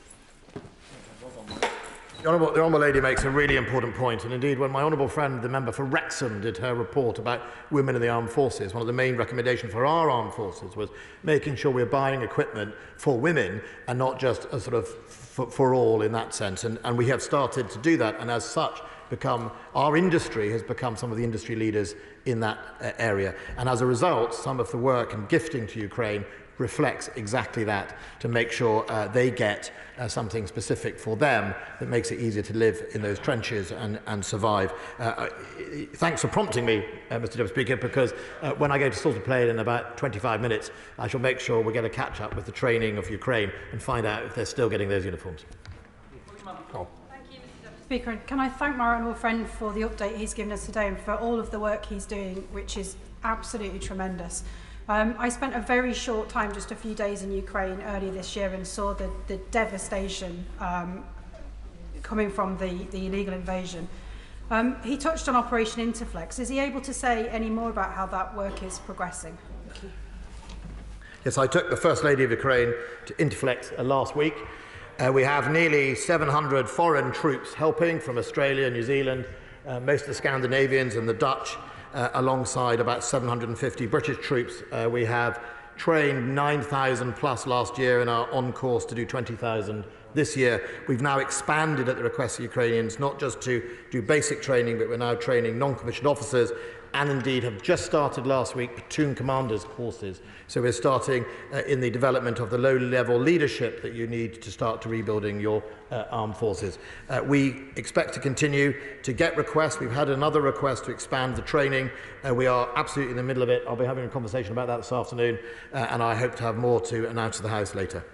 The Honourable Lady makes a really important point, and indeed when my honourable friend, the member for Wrexham, did her report about women in the armed forces, one of the main recommendations for our armed forces was making sure we're buying equipment for women and not just a sort of for all in that sense, and we have started to do that, and as such our industry has become some of the industry leaders in that area, and as a result some of the work and gifting to Ukraine reflects exactly that, to make sure they get something specific for them that makes it easier to live in those trenches and survive. Thanks for prompting me, Mr Deputy Speaker, because when I go to Salt of Plain in about 25 minutes, I shall make sure we get a catch-up with the training of Ukraine and find out if they're still getting those uniforms. Speaker, and can I thank my honourable friend for the update he's given us today and for all of the work he's doing, which is absolutely tremendous. I spent a very short time, just a few days in Ukraine earlier this year, and saw the devastation coming from the illegal invasion. He touched on Operation Interflex. Is he able to say any more about how that work is progressing? Thank you. Yes, I took the First Lady of Ukraine to Interflex last week. We have nearly 700 foreign troops helping from Australia, New Zealand, most of the Scandinavians and the Dutch, alongside about 750 British troops. We have trained 9,000 plus last year and are on course to do 20,000 this year. We've now expanded at the request of Ukrainians, not just to do basic training, but we're now training non-commissioned officers and indeed have just started last week platoon commanders courses. So we're starting in the development of the low-level leadership that you need to start to rebuilding your armed forces. We expect to continue to get requests. We've had another request to expand the training. We are absolutely in the middle of it. I'll be having a conversation about that this afternoon, and I hope to have more to announce to the House later.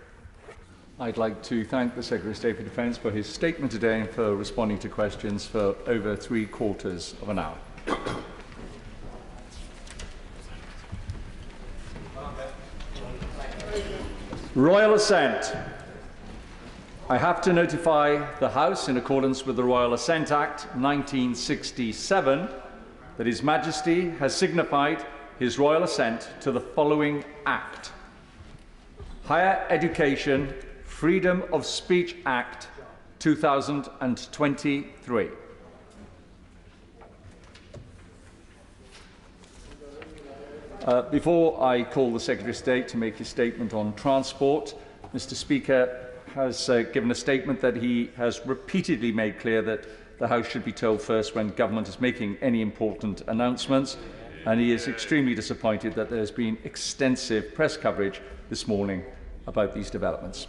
I'd like to thank the Secretary of State for Defence for his statement today and for responding to questions for over 3/4 of an hour. Royal Assent. I have to notify the House, in accordance with the Royal Assent Act 1967, that His Majesty has signified his royal assent to the following Act. Higher Education Freedom of Speech Act 2023. Before I call the Secretary of State to make his statement on transport, Mr. Speaker has given a statement that he has repeatedly made clear that the House should be told first when government is making any important announcements, and he is extremely disappointed that there has been extensive press coverage this morning about these developments.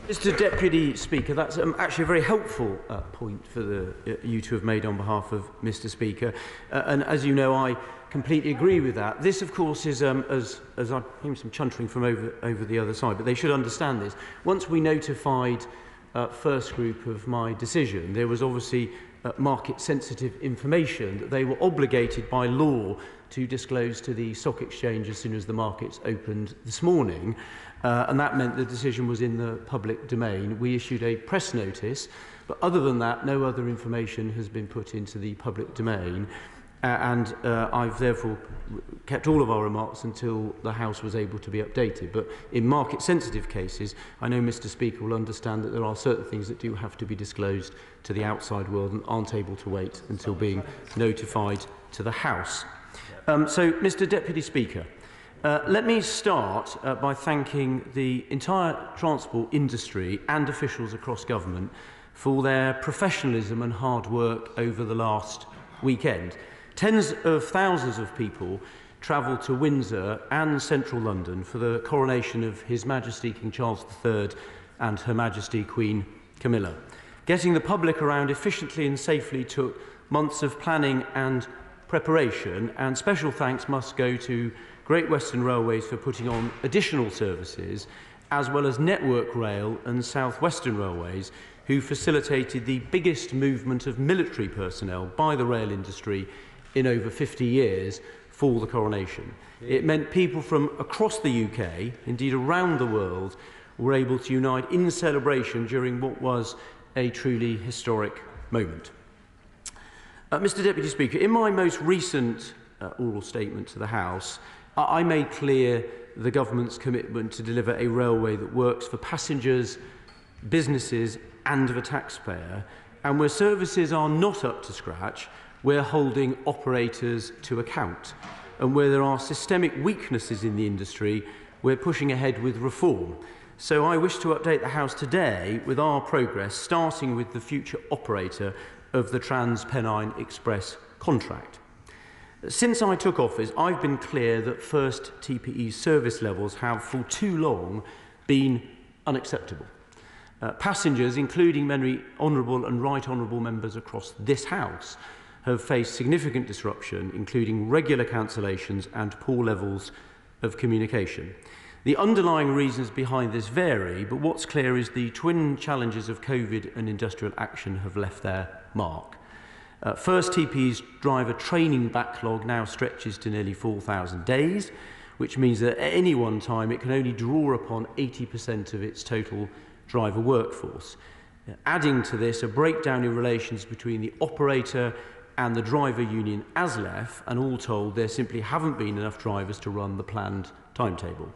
Mr. Deputy Speaker, that's actually a very helpful point for you to have made on behalf of Mr. Speaker, and as you know, I completely agree with that. This, of course, is, as I hear some chuntering from over the other side, but they should understand this. Once we notified first group of my decision, there was obviously market-sensitive information that they were obligated by law to disclose to the stock exchange as soon as the markets opened this morning, and that meant the decision was in the public domain. We issued a press notice, but other than that, no other information has been put into the public domain. And I've therefore kept all of our remarks until the House was able to be updated. But in market-sensitive cases, I know Mr. Speaker will understand that there are certain things that do have to be disclosed to the outside world and aren't able to wait until being notified to the House. So, Mr. Deputy Speaker, let me start by thanking the entire transport industry and officials across government for their professionalism and hard work over the last weekend. Tens of thousands of people travelled to Windsor and central London for the coronation of His Majesty King Charles III and Her Majesty Queen Camilla. Getting the public around efficiently and safely took months of planning and preparation, and special thanks must go to Great Western Railways for putting on additional services, as well as Network Rail and South Western Railways, who facilitated the biggest movement of military personnel by the rail industry in over 50 years for the coronation. It meant people from across the UK, indeed around the world, were able to unite in celebration during what was a truly historic moment. Mr. Deputy Speaker, in my most recent oral statement to the House, I made clear the government's commitment to deliver a railway that works for passengers, businesses and the taxpayer, and where services are not up to scratch, we're holding operators to account, and where there are systemic weaknesses in the industry, we're pushing ahead with reform. So I wish to update the House today with our progress, starting with the future operator of the Trans-Pennine Express contract. Since I took office, I've been clear that First TPE service levels have for too long been unacceptable. Passengers, including many honourable and right honourable members across this House, have faced significant disruption, including regular cancellations and poor levels of communication. The underlying reasons behind this vary, but what's clear is the twin challenges of COVID and industrial action have left their mark. First TPE's driver training backlog now stretches to nearly 4,000 days, which means that at any one time it can only draw upon 80% of its total driver workforce. Adding to this, a breakdown in relations between the operator and the driver union ASLEF, and all told, there simply haven't been enough drivers to run the planned timetable.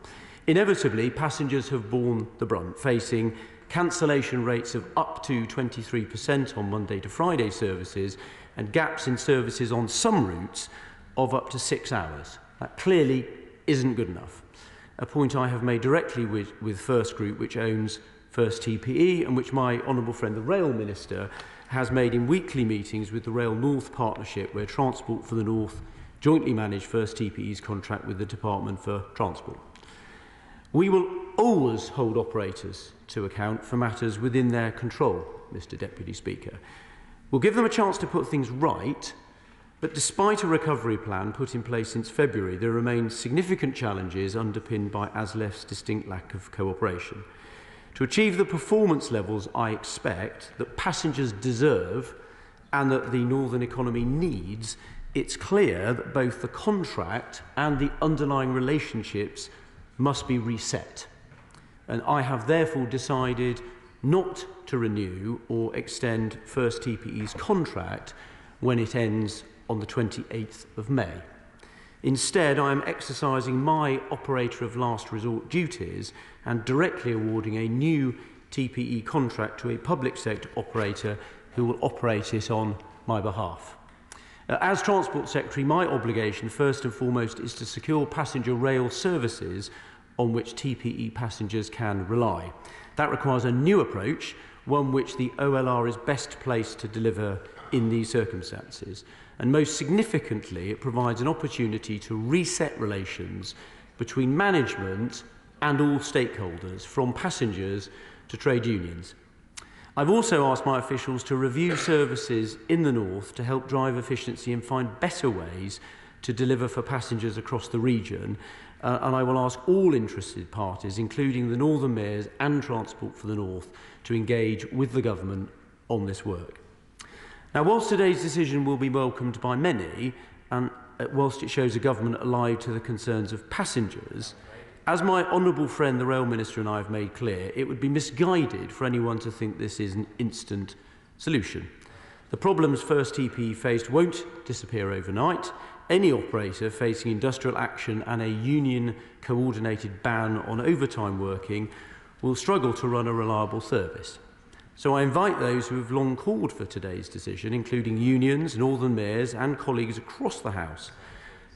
Inevitably, passengers have borne the brunt, facing cancellation rates of up to 23% on Monday to Friday services and gaps in services on some routes of up to 6 hours. That clearly isn't good enough. A point I have made directly with First Group, which owns First TPE, and which my honourable friend, the Rail Minister, has made in weekly meetings with the Rail North Partnership, where Transport for the North jointly manage First TPE's contract with the Department for Transport. We will always hold operators to account for matters within their control, Mr. Deputy Speaker. We'll give them a chance to put things right, but despite a recovery plan put in place since February, there remain significant challenges underpinned by ASLEF's distinct lack of cooperation. To achieve the performance levels I expect that passengers deserve and that the northern economy needs, it's clear that both the contract and the underlying relationships must be reset. And I have therefore decided not to renew or extend First TPE's contract when it ends on the 28th of May. Instead, I am exercising my operator of last resort duties and directly awarding a new TPE contract to a public sector operator who will operate it on my behalf. As Transport Secretary, my obligation first and foremost is to secure passenger rail services on which TPE passengers can rely. That requires a new approach, one which the OLR is best placed to deliver in these circumstances. And most significantly, it provides an opportunity to reset relations between management and all stakeholders, from passengers to trade unions. I've also asked my officials to review services in the north to help drive efficiency and find better ways to deliver for passengers across the region. And I will ask all interested parties, including the Northern Mayors and Transport for the North, to engage with the government on this work. Now, whilst today's decision will be welcomed by many, and whilst it shows a government alive to the concerns of passengers, as my honourable friend, the Rail Minister, and I have made clear, it would be misguided for anyone to think this is an instant solution. The problems First TPE faced won't disappear overnight. Any operator facing industrial action and a union-coordinated ban on overtime working will struggle to run a reliable service. So I invite those who have long called for today's decision, including unions, Northern Mayors and colleagues across the House,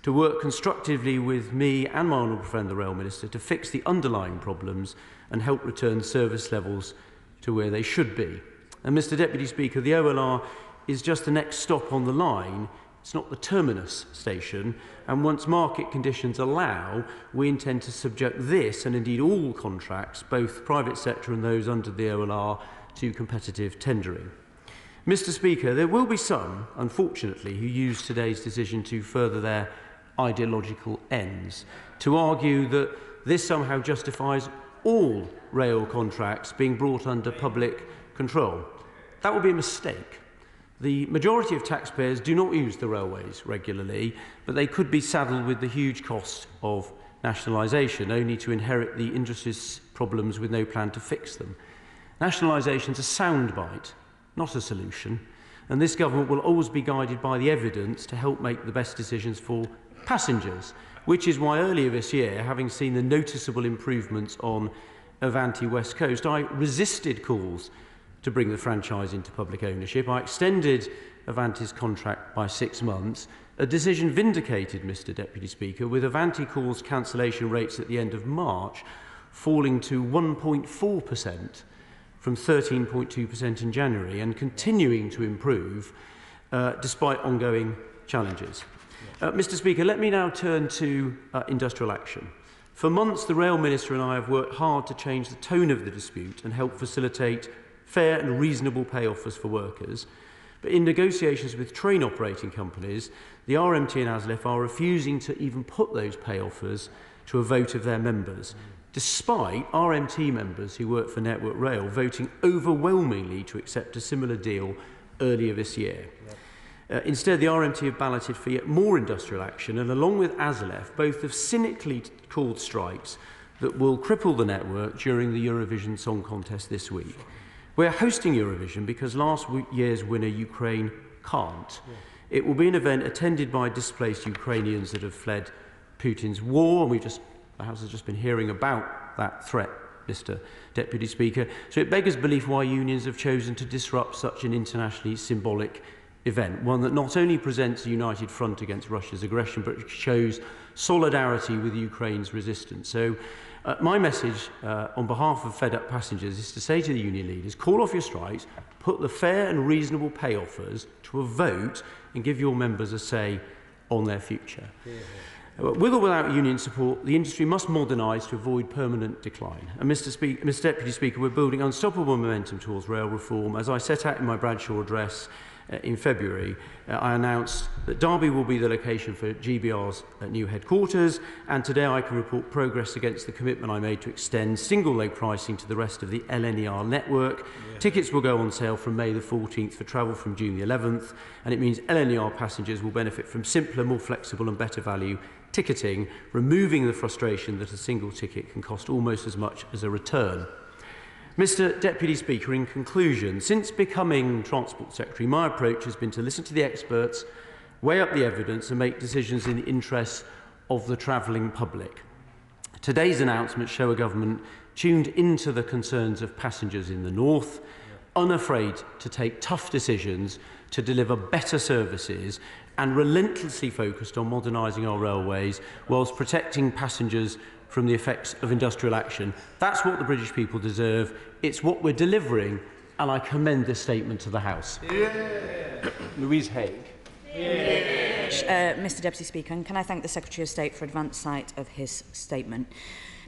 to work constructively with me and my honourable friend, the Rail Minister, to fix the underlying problems and help return service levels to where they should be. And Mr Deputy Speaker, the OLR is just the next stop on the line. It's not the terminus station, and once market conditions allow, we intend to subject this, and indeed all contracts, both private sector and those under the OLR, to competitive tendering. Mr Speaker, there will be some, unfortunately, who use today's decision to further their ideological ends, to argue that this somehow justifies all rail contracts being brought under public control. That would be a mistake. The majority of taxpayers do not use the railways regularly, but they could be saddled with the huge cost of nationalisation, only to inherit the industry's problems with no plan to fix them. Nationalisation is a soundbite, not a solution, and this government will always be guided by the evidence to help make the best decisions for passengers, which is why earlier this year, having seen the noticeable improvements on Avanti West Coast, I resisted calls to bring the franchise into public ownership. I extended Avanti's contract by 6 months, a decision vindicated, Mr Deputy Speaker, with Avanti calls cancellation rates at the end of March falling to 1.4% from 13.2% in January, and continuing to improve despite ongoing challenges. Mr Speaker, let me now turn to industrial action. For months, the Rail Minister and I have worked hard to change the tone of the dispute and help facilitate fair and reasonable pay offers for workers. But in negotiations with train operating companies, the RMT and ASLEF are refusing to even put those pay offers to a vote of their members, despite RMT members who work for Network Rail voting overwhelmingly to accept a similar deal earlier this year. Instead, the RMT have balloted for yet more industrial action, and along with ASLEF, both have cynically called strikes that will cripple the network during the Eurovision Song Contest this week. We're hosting Eurovision because last year's winner, Ukraine, can't. It will be an event attended by displaced Ukrainians that have fled Putin's war, and the House has just been hearing about that threat, Mr Deputy Speaker. So it beggars belief why unions have chosen to disrupt such an internationally symbolic event, one that not only presents a united front against Russia's aggression, but shows solidarity with Ukraine's resistance. So my message on behalf of fed-up passengers is to say to the union leaders, call off your strikes, put the fair and reasonable pay offers to a vote, and give your members a say on their future. With or without union support, the industry must modernise to avoid permanent decline. And Mr Deputy Speaker, we're building unstoppable momentum towards rail reform. As I set out in my Bradshaw address in February, I announced that Derby will be the location for GBR's new headquarters, and today I can report progress against the commitment I made to extend single-leg pricing to the rest of the LNER network. Tickets will go on sale from May the 14th for travel from June the 11th, and it means LNER passengers will benefit from simpler, more flexible and better value ticketing, removing the frustration that a single ticket can cost almost as much as a return. Mr Deputy Speaker, in conclusion, since becoming Transport Secretary, my approach has been to listen to the experts, weigh up the evidence and make decisions in the interests of the travelling public. Today's announcements show a government tuned into the concerns of passengers in the north, unafraid to take tough decisions to deliver better services and relentlessly focused on modernising our railways whilst protecting passengers from the effects of industrial action. That's what the British people deserve. It's what we're delivering, and I commend this statement to the House. Louise Haigh. Mr Deputy Speaker, and can I thank the Secretary of State for advance sight of his statement.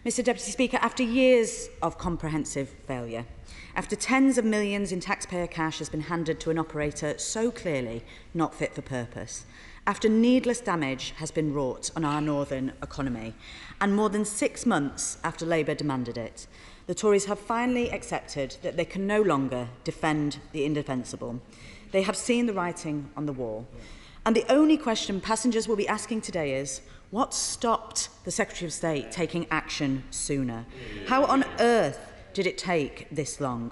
Mr Deputy Speaker, after years of comprehensive failure, after tens of millions in taxpayer cash has been handed to an operator so clearly not fit for purpose, after needless damage has been wrought on our northern economy, and more than 6 months after Labour demanded it, the Tories have finally accepted that they can no longer defend the indefensible. They have seen the writing on the wall. And the only question passengers will be asking today is, what stopped the Secretary of State taking action sooner? How on earth did it take this long?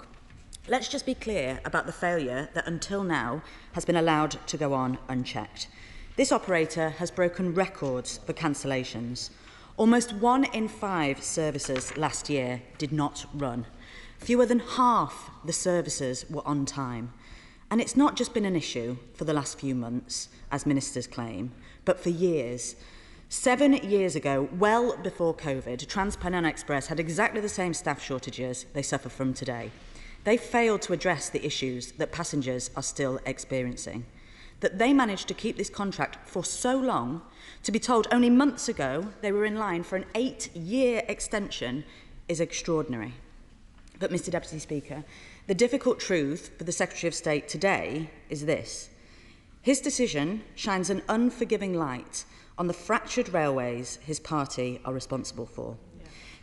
Let's just be clear about the failure that until now has been allowed to go on unchecked. This operator has broken records for cancellations. Almost 1 in 5 services last year did not run. Fewer than half the services were on time. And it's not just been an issue for the last few months, as ministers claim, but for years. 7 years ago, well before COVID, TransPennine Express had exactly the same staff shortages they suffer from today. They failed to address the issues that passengers are still experiencing. That they managed to keep this contract for so long, to be told only months ago they were in line for an 8-year extension, is extraordinary. But, Mr Deputy Speaker, the difficult truth for the Secretary of State today is this. His decision shines an unforgiving light on the fractured railways his party are responsible for.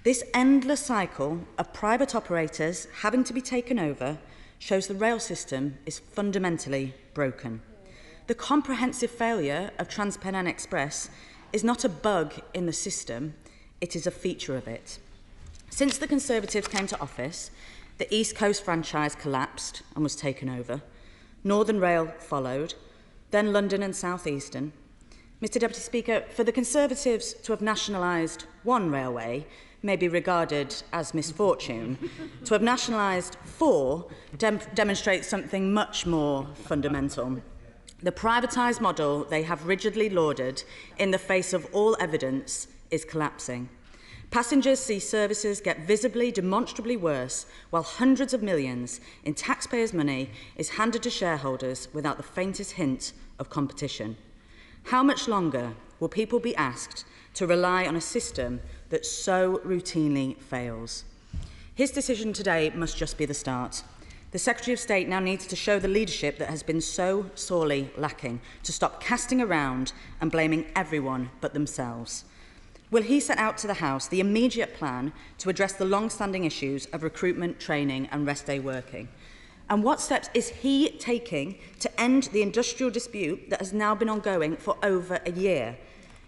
This endless cycle of private operators having to be taken over shows the rail system is fundamentally broken. The comprehensive failure of TransPennine Express is not a bug in the system, it is a feature of it. Since the Conservatives came to office, the East Coast franchise collapsed and was taken over. Northern Rail followed, then London and South Eastern. Mr Deputy Speaker, for the Conservatives to have nationalised one railway may be regarded as misfortune. To have nationalised 4 demonstrates something much more fundamental. The privatised model they have rigidly lauded in the face of all evidence is collapsing. Passengers see services get visibly, demonstrably worse, while hundreds of millions in taxpayers' money is handed to shareholders without the faintest hint of competition. How much longer will people be asked to rely on a system that so routinely fails? His decision today must just be the start. The Secretary of State now needs to show the leadership that has been so sorely lacking, to stop casting around and blaming everyone but themselves. Will he set out to the House the immediate plan to address the long-standing issues of recruitment, training and rest day working? And what steps is he taking to end the industrial dispute that has now been ongoing for over a year?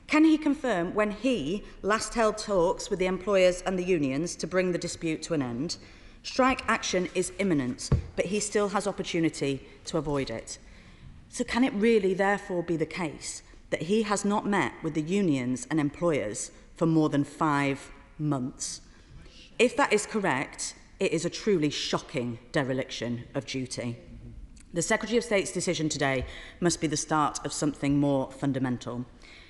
Can he confirm when he last held talks with the employers and the unions to bring the dispute to an end? Strike action is imminent, but he still has opportunity to avoid it. So can it really therefore be the case that he has not met with the unions and employers for more than 5 months? If that is correct, it is a truly shocking dereliction of duty. The Secretary of State's decision today must be the start of something more fundamental.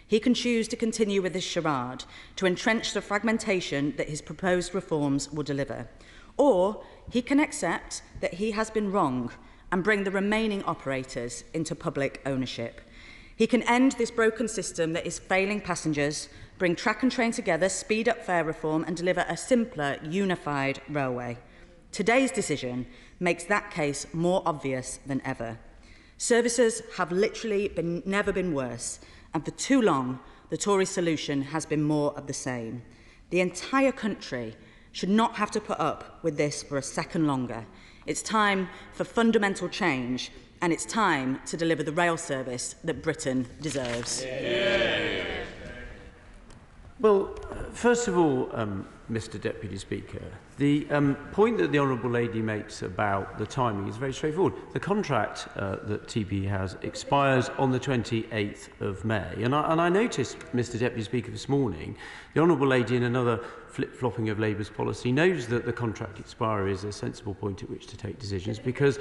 He can choose to continue with this charade, to entrench the fragmentation that his proposed reforms will deliver. Or he can accept that he has been wrong and bring the remaining operators into public ownership. He can end this broken system that is failing passengers, bring track and train together, speed up fare reform and deliver a simpler, unified railway. Today's decision makes that case more obvious than ever. Services have literally never been worse, and for too long, the Tory solution has been more of the same. The entire country should not have to put up with this for a second longer. It's time for fundamental change, and it's time to deliver the rail service that Britain deserves. Well, first of all, Mr Deputy Speaker, the point that the Honourable Lady makes about the timing is very straightforward. The contract that TP has expires on the 28th of May. And I noticed, Mr Deputy Speaker, this morning, the Honourable Lady, in another flip-flopping of Labour's policy, knows that the contract expiry is a sensible point at which to take decisions because